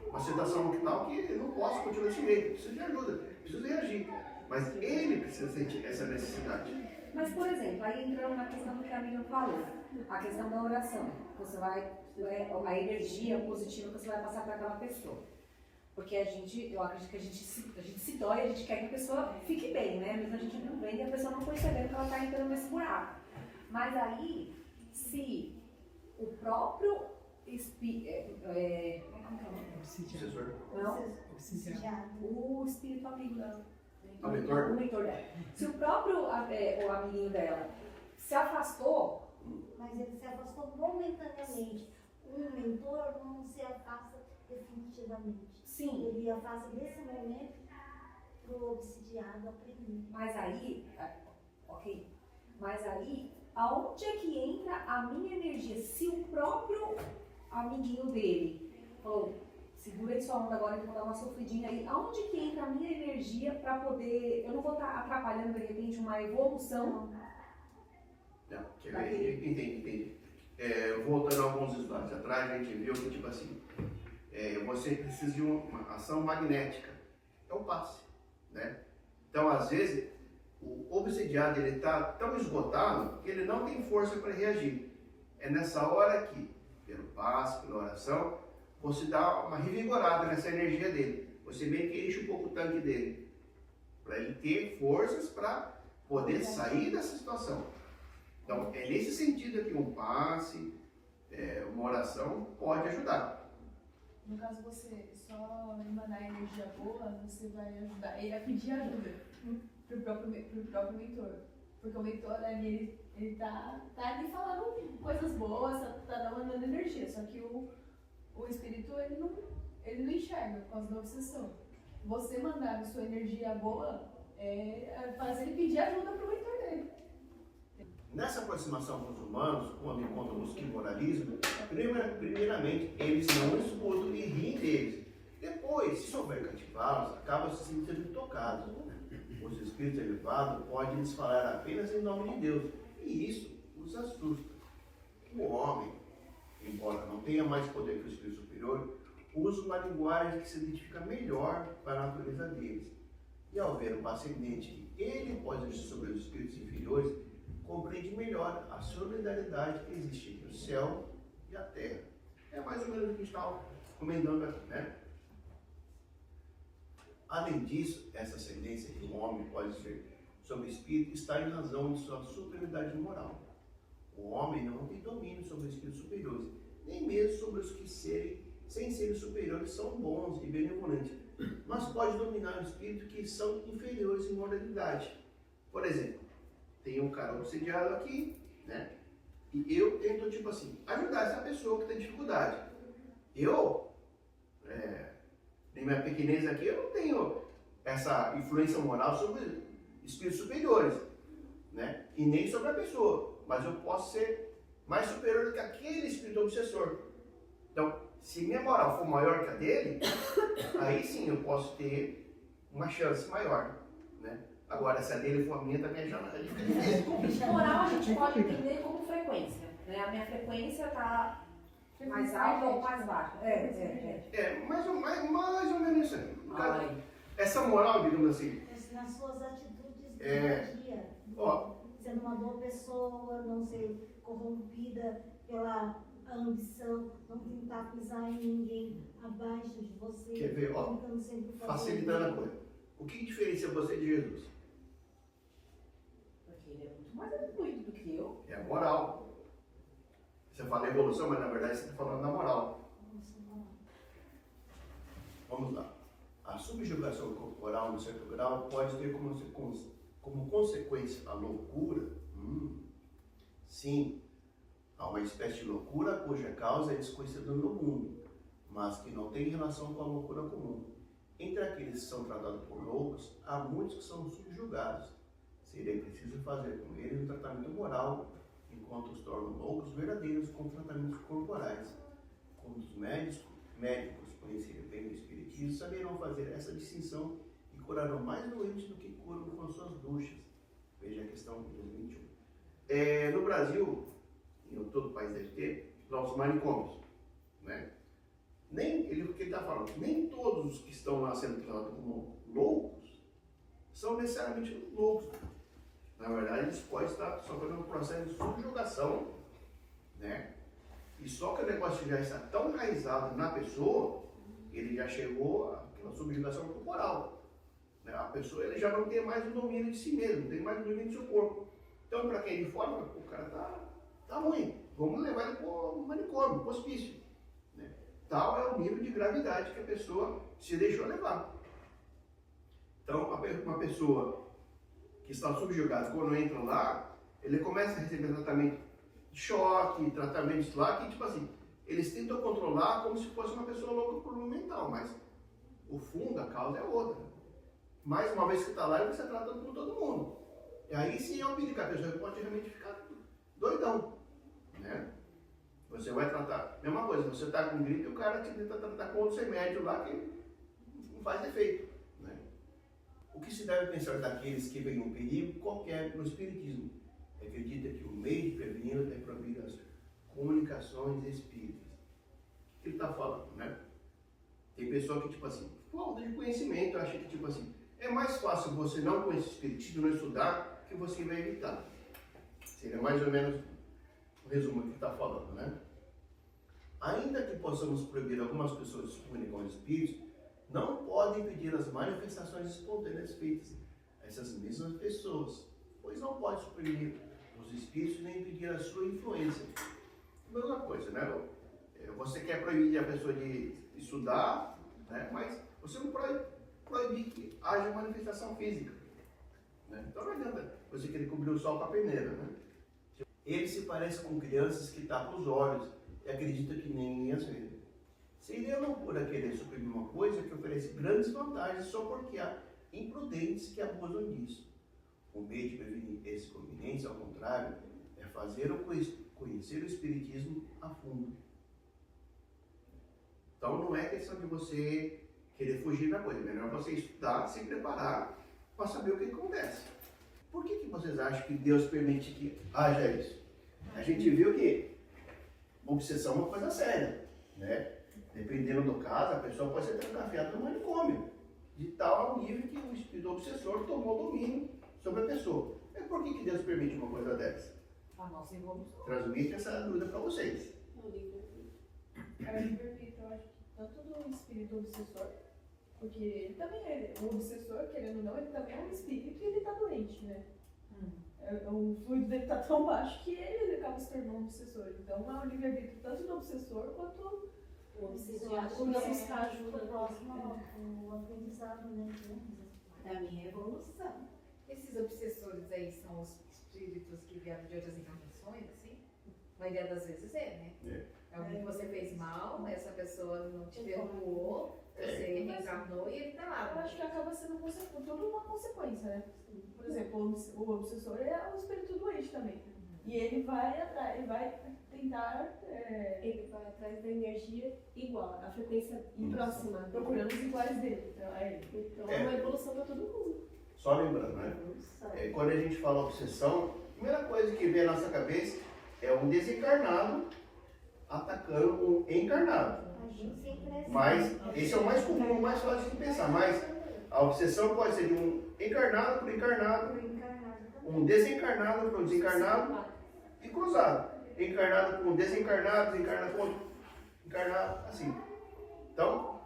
numa situação tal que eu não posso continuar desse jeito, preciso de ajuda, preciso reagir. Mas ele precisa sentir essa necessidade. Mas, por exemplo, aí entrando na questão do que a amiga falou, a questão da oração. Você vai, a energia positiva que você vai passar para aquela pessoa. Porque eu acredito que a gente se dói, a gente quer que a pessoa fique bem, né? Mesmo a gente não vem e a pessoa não percebendo que ela está entrando nesse buraco. Mas aí, se o próprio espírito. Como é o nome? Obsessor. Não? Obsidiado. O espírito amigo dela. O mentor? O mentor dela. Se o próprio o amiguinho dela se afastou. Mas ele se afastou momentaneamente. Um mentor não se afasta definitivamente. Sim. Ele afasta nesse momento para o obsidiado aprender. Mas aí, ok. Mas aí, aonde é que entra a minha energia? Se o próprio amiguinho dele falou, segura aí sua onda agora que eu vou dar uma sofridinha aí. Aonde que entra a minha energia para poder... Eu não vou estar atrapalhando, de repente, uma evolução. Não, entendi. Voltando alguns slides atrás, a gente viu que, tipo assim, você precisa de uma ação magnética. É um passe, né? Então, às vezes, o obsidiado ele está tão esgotado que ele não tem força para reagir. É nessa hora que, pelo passe, pela oração, você dá uma revigorada nessa energia dele. Você meio que enche um pouco o tanque dele, para ele ter forças para poder sair dessa situação. Então, é nesse sentido que um passe, uma oração pode ajudar. No caso, você só emanar energia boa, você vai ajudar ele a pedir ajuda pro próprio mentor. Porque o mentor ali, ele tá ali falando coisas boas, tá mandando energia. Só que o espírito, ele não enxerga por causa da obsessão. Você mandar a sua energia boa faz ele pedir ajuda pro mentor dele. Nessa aproximação com os humanos, quando encontram o moralismo, primeiramente eles não escutam e riem deles. Depois, se souber cativá-los, acabam se sentindo tocados. Os espíritos elevados podem lhes falar apenas em nome de Deus, e isso os assusta. O homem, embora não tenha mais poder que o espírito superior, usa uma linguagem que se identifica melhor para a natureza deles. E ao ver o ascendente que ele pode agir sobre os espíritos inferiores, compreende melhor a solidariedade que existe entre o céu e a terra. É mais ou menos o que a gente estava comentando aqui, né? Além disso, essa ascendência que o homem pode ser sobre o espírito está em razão de sua superioridade moral. O homem não tem domínio sobre os espíritos superiores, nem mesmo sobre os que, sem serem superiores, são bons e benevolentes, mas pode dominar os espíritos que são inferiores em moralidade. Por exemplo, tem um cara obsidiado aqui, né? E eu tento, tipo assim, ajudar essa pessoa que tem dificuldade. Eu, em minha pequenez aqui, eu não tenho essa influência moral sobre espíritos superiores, né? E nem sobre a pessoa. Mas eu posso ser mais superior do que aquele espírito obsessor. Então, se minha moral for maior que a dele, aí sim eu posso ter uma chance maior, né? Agora, se a dele for a minha, também já é difícil. Moral a gente pode entender como frequência, né? A minha frequência está mais alta ou mais baixa. Mais ou menos isso aí. Ai. Essa moral, digamos assim, Nas suas atitudes do dia a dia. Ó. Sendo uma boa pessoa, não ser corrompida pela ambição, não tentar pisar em ninguém abaixo de você. Quer ver, ó, tentando sempre fazer facilitando a o bem. coisa. O que diferencia você de Jesus? Porque ele é muito mais evoluído do que eu. É a moral. Você fala evolução, mas na verdade você está falando da moral. Vamos lá. A subjugação corporal, no certo grau, pode ter como consequência a loucura. Sim, há uma espécie de loucura cuja causa é desconhecida no mundo, mas que não tem relação com a loucura comum. Entre aqueles que são tratados por loucos, há muitos que são subjugados. Seria preciso fazer com eles um tratamento moral, enquanto os tornam loucos verdadeiros com tratamentos corporais. Quando os médicos conhecerem bem o espiritismo, saberão fazer essa distinção e curarão mais doentes do que curam com as suas duchas. Veja a questão 2021. No Brasil, em todo o país deve ter, lá os manicômios, né? O que ele está falando, nem todos os que estão lá sendo tratados como loucos são necessariamente loucos. Na verdade, eles podem estar sofrendo um processo de subjugação, né? E só que o negócio já está tão enraizado na pessoa, ele já chegou àquela subjugação corporal, né? A pessoa ele já não tem mais o domínio de si mesmo, não tem mais o domínio do seu corpo. Então, para quem é de fora, o cara tá ruim, vamos levar ele para o manicômio, para o hospício. Né? Tal é o nível de gravidade que a pessoa se deixou levar. Então, uma pessoa que está subjugada, quando entra lá, ele começa a receber tratamento de choque, tratamentos lá, que tipo assim, eles tentam controlar como se fosse uma pessoa louca por um mental, mas o fundo, a causa é outra. Mais uma vez que está lá, ele vai ser tratado por todo mundo. E aí sim é um perigo, a pessoa pode realmente ficar doidão, né? Você vai tratar, mesma coisa, você está com gripe e o cara te tenta tratar com outros remédios lá que não faz efeito, né? O que se deve pensar daqueles que veem um perigo qualquer no espiritismo? Acredita que o meio de prevenir é proibir as comunicações espíritas. O que ele está falando, né? Tem pessoa que, tipo assim, falta de conhecimento, acha que, tipo assim, é mais fácil você não conhecer o espiritismo, não estudar, que você vai evitar. Seria mais ou menos o resumo que ele está falando, né? Ainda que possamos proibir algumas pessoas de se comunicar com os espíritos, não podem impedir as manifestações espontâneas feitas a essas mesmas pessoas, pois não pode suprimir os espíritos nem impedir a sua influência. Mesma coisa, né? Você quer proibir a pessoa de estudar, né? Mas você não proibir que haja manifestação física. Né? Então não adianta você querer cobrir o sol com a peneira, né? Ele se parece com crianças que tapam os olhos e acreditam que ninguém as vê. Seria loucura querer suprimir uma coisa que oferece grandes vantagens só porque há imprudentes que abusam disso. O meio de prevenir essa inconveniência, ao contrário, é fazer ou conhecer o espiritismo a fundo. Então não é questão de você querer fugir da coisa, é melhor você estudar, se preparar para saber o que acontece. Por que vocês acham que Deus permite que haja isso? A gente viu que obsessão é uma coisa séria, né? Dependendo do caso, a pessoa pode ser trancafiada no manicômio, de tal ao nível que o espírito obsessor tomou domínio sobre a pessoa. Mas por que Deus permite uma coisa dessa? A nossa evolução. Transmite essa dúvida para vocês. É o livre-arbítrio, eu acho que tanto do espírito obsessor, porque ele também é o obsessor, querendo ou não, ele também é um espírito e ele está doente, né? O fluido dele está tão baixo que ele acaba se tornando um obsessor. Então é o livre-arbítrio tanto do obsessor quanto O obsediado. obsessor Não buscar ajuda. foi próximo ao aprendizado, né? Da minha evolução. Esses obsessores aí são os espíritos que vieram de outras encarnações, assim? A maioria das vezes né? É alguém que você fez mal, essa pessoa não te perdoou, você reencarnou e ele tá lá. Eu acho que acaba sendo tudo uma consequência, né? Por exemplo, o obsessor é um espírito doente também. E ele vai atrás, ele vai tentar Ele vai atrás da energia igual, a frequência próxima. procurando os iguais dele. Então é uma evolução para todo mundo. Só lembrando, né? Quando a gente fala obsessão, a primeira coisa que vem à nossa cabeça é um desencarnado atacando um encarnado. A gente sempre é assim. Mas esse é o mais comum, o mais fácil de pensar. Mas a obsessão pode ser de um encarnado para encarnado, Pro encarnado também. um desencarnado para um desencarnado e cruzado. Encarnado com desencarnado, desencarnado com outro encarnado, assim. Então,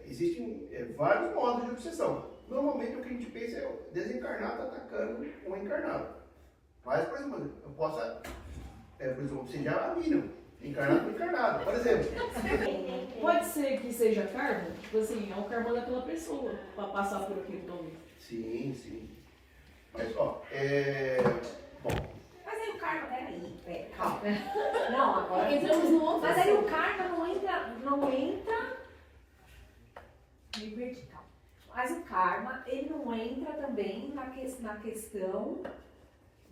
existem vários modos de obsessão. Normalmente o que a gente pensa é o desencarnado atacando um encarnado. Mas, por exemplo, eu posso, por exemplo, obsediar a Miriam, encarnado com encarnado, por exemplo. Pode ser que seja karma, tipo assim, é o karma daquela pessoa, pra passar por aquele momento. Sim, sim. Mas, ó, bom, Mas aí o karma, peraí, calma. Não, agora Entramos no outro. Mas aí o karma não entra. Me perdi, calma. Mas o karma, ele não entra também na questão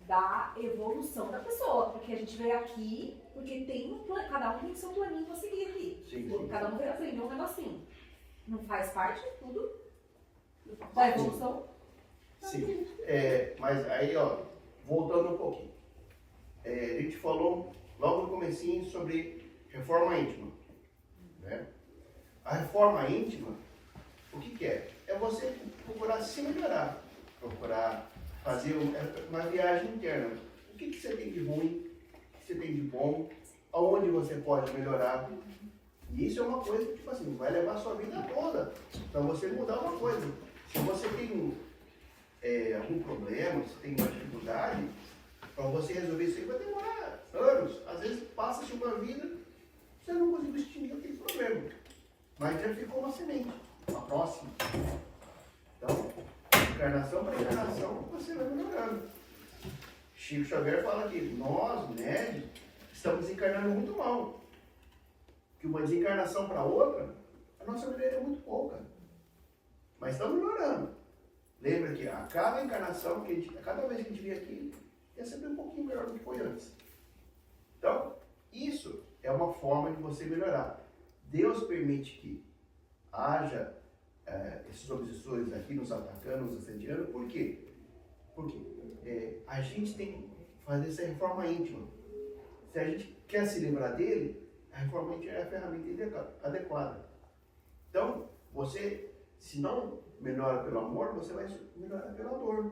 da evolução da pessoa. Porque a gente veio aqui, porque tem cada um tem seu planinho pra seguir aqui. Sim. Cada um veio aprender um negocinho. Não faz parte de tudo da evolução? sim. Mas aí, ó, voltando um pouquinho. A gente falou logo no comecinho sobre reforma íntima, né? A reforma íntima, o que é? É você procurar se melhorar, procurar fazer uma viagem interna. O que você tem de ruim, o que você tem de bom, aonde você pode melhorar. E isso é uma coisa que, tipo assim, vai levar a sua vida toda para você mudar uma coisa. Se você tem algum problema, se tem uma dificuldade, para você resolver isso aí vai demorar anos. Às vezes passa-se uma vida, você não conseguiu extinguir aquele problema. Mas já ficou uma semente, uma próxima. Então, encarnação para encarnação, você vai melhorando. Chico Xavier fala que nós, médios, estamos encarnando muito mal. Que uma desencarnação para outra, a nossa melhoria é muito pouca. Mas estamos melhorando. Lembra que a cada encarnação, a cada vez que a gente vem aqui, é sempre um pouquinho melhor do que foi antes. Então, isso é uma forma de você melhorar. Deus permite que haja esses obsessores aqui nos atacando, nos assediando. Por quê? Porque a gente tem que fazer essa reforma íntima. Se a gente quer se livrar dele, a reforma íntima é a ferramenta adequada. Então, você, se não melhora pelo amor, você vai melhorar pela dor.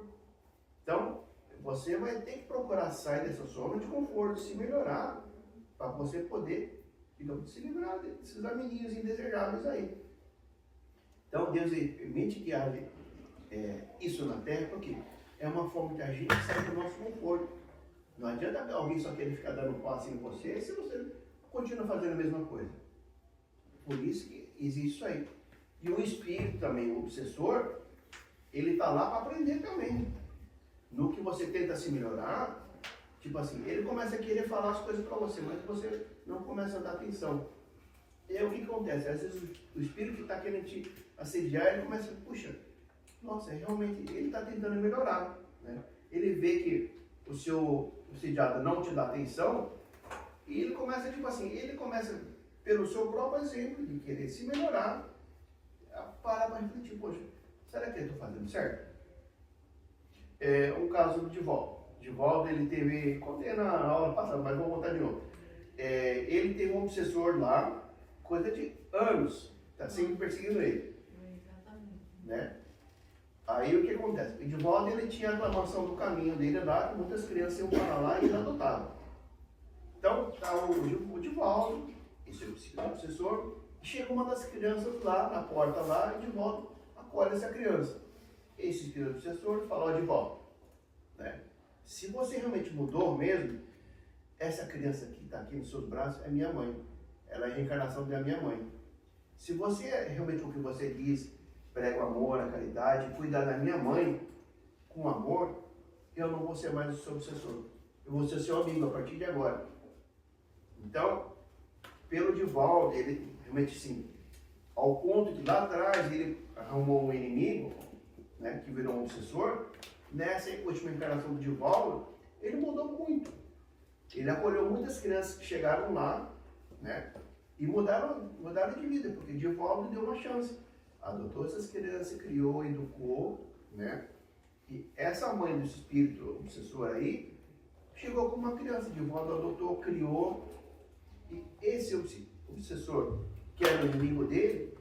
Então, você vai ter que procurar sair dessa zona de conforto, se melhorar, para você poder, digamos, se livrar desses amiguinhos indesejáveis aí. Então, Deus permite que haja isso na Terra, porque é uma forma que a gente sai do nosso conforto. Não adianta alguém só querer ficar dando passo em você se você continua fazendo a mesma coisa. Por isso que existe isso aí. E o espírito também, o obsessor, ele está lá para aprender também. No que você tenta se melhorar, tipo assim, ele começa a querer falar as coisas para você, mas você não começa a dar atenção. E aí o que acontece? Às vezes o espírito que está querendo te assediar, ele começa, puxa, nossa, realmente ele está tentando melhorar, né? Ele vê que o seu assediado não te dá atenção, e ele começa, tipo assim, pelo seu próprio exemplo de querer se melhorar, para refletir, poxa, será que eu estou fazendo certo? Um caso do Divaldo. Divaldo, ele teve, contei na aula passada, mas vou voltar de novo. Ele teve um obsessor lá, coisa de anos, está sempre perseguindo ele. Exatamente. Né? Aí o que acontece? O Divaldo, ele tinha a aclamação do caminho dele lá, que muitas crianças iam para lá e ele adotava. Então, tá o Divaldo, esse obsessor, chega uma das crianças lá, na porta lá, e Divaldo acolhe essa criança. Esse espírito obsessor fala, ó, Divaldo, né? Se você realmente mudou mesmo, essa criança que está aqui nos seus braços é minha mãe. Ela é a reencarnação da minha mãe. Se você realmente o que você diz, prega o amor, a caridade, cuidar da minha mãe, com amor, eu não vou ser mais o seu obsessor. Eu vou ser seu amigo a partir de agora. Então, pelo Divaldo, ele realmente sim, ao ponto de lá atrás ele arrumou um inimigo, né, que virou um obsessor, nessa última encarnação do Divaldo, ele mudou muito. Ele acolheu muitas crianças que chegaram lá, né, e mudaram de vida, porque Divaldo deu uma chance. Adotou essas crianças, criou, educou, né, e essa mãe desse espírito obsessor aí, chegou como uma criança. Divaldo adotou, criou, e esse obsessor, que era o inimigo dele,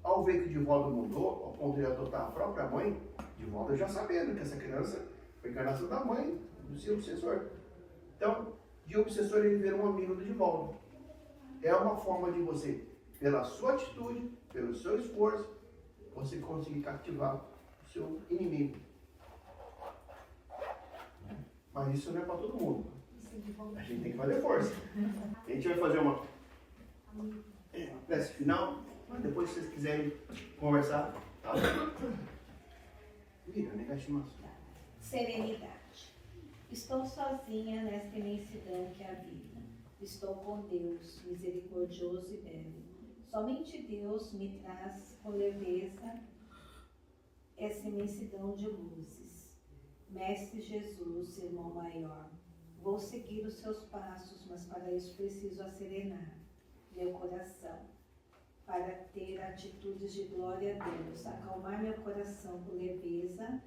ao ver que Divaldo mudou, ao ponto de adotar a própria mãe, Divaldo já sabendo que essa criança foi a encarnação da mãe, do seu obsessor. Então, de obsessor ele vira um amigo do Divaldo. É uma forma de você, pela sua atitude, pelo seu esforço, você conseguir cativar o seu inimigo. Mas isso não é para todo mundo. A gente tem que fazer força. A gente vai fazer uma prece final, mas depois se vocês quiserem conversar, tá? Serenidade. Estou sozinha nesta imensidão que é a vida. Estou com Deus, misericordioso e belo. Somente Deus me traz com leveza essa imensidão de luzes. Mestre Jesus, irmão maior, vou seguir os seus passos, mas para isso preciso acerenar meu coração, para ter atitudes de glória a Deus, acalmar meu coração com leveza,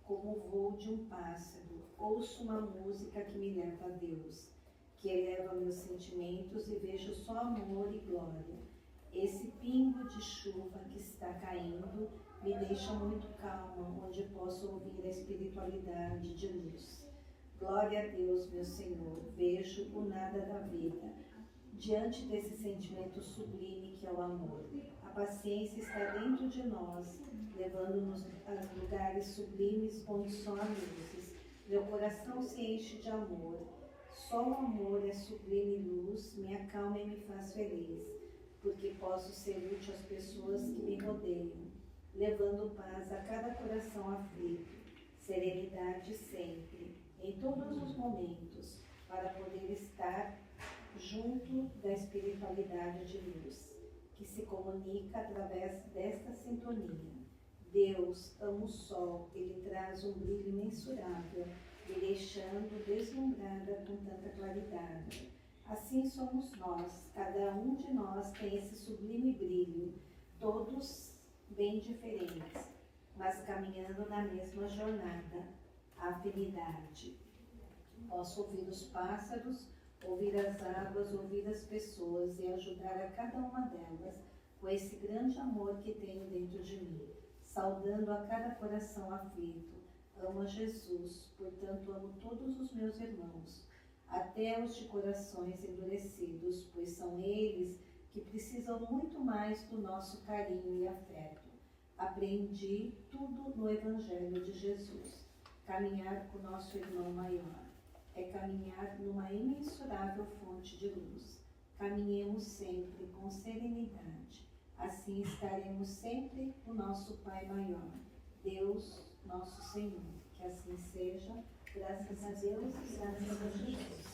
como o voo de um pássaro. Ouço uma música que me leva a Deus, que eleva meus sentimentos e vejo só amor e glória. Esse pingo de chuva que está caindo me deixa muito calma, onde posso ouvir a espiritualidade de luz. Glória a Deus, meu Senhor, vejo o nada da vida, diante desse sentimento sublime que é o amor. A paciência está dentro de nós, levando-nos a lugares sublimes onde só há luzes. Meu coração se enche de amor. Só o amor é sublime luz, me acalma e me faz feliz, porque posso ser útil às pessoas que me rodeiam, levando paz a cada coração aflito, serenidade sempre, em todos os momentos, para poder estar junto da espiritualidade de luz, que se comunica através desta sintonia. Deus ama o sol, ele traz um brilho imensurável, me deixando deslumbrada com tanta claridade. Assim somos nós, cada um de nós tem esse sublime brilho, todos bem diferentes, mas caminhando na mesma jornada, a afinidade. Posso ouvir os pássaros, ouvir as águas, ouvir as pessoas e ajudar a cada uma delas com esse grande amor que tenho dentro de mim, saudando a cada coração aflito. Amo a Jesus, portanto amo todos os meus irmãos, até os de corações endurecidos, pois são eles que precisam muito mais do nosso carinho e afeto. Aprendi tudo no Evangelho de Jesus. Caminhar com o nosso irmão maior é caminhar numa imensurável fonte de luz. Caminhemos sempre com serenidade. Assim estaremos sempre com o nosso Pai maior, Deus, nosso Senhor. Que assim seja, graças a Deus e graças a Jesus.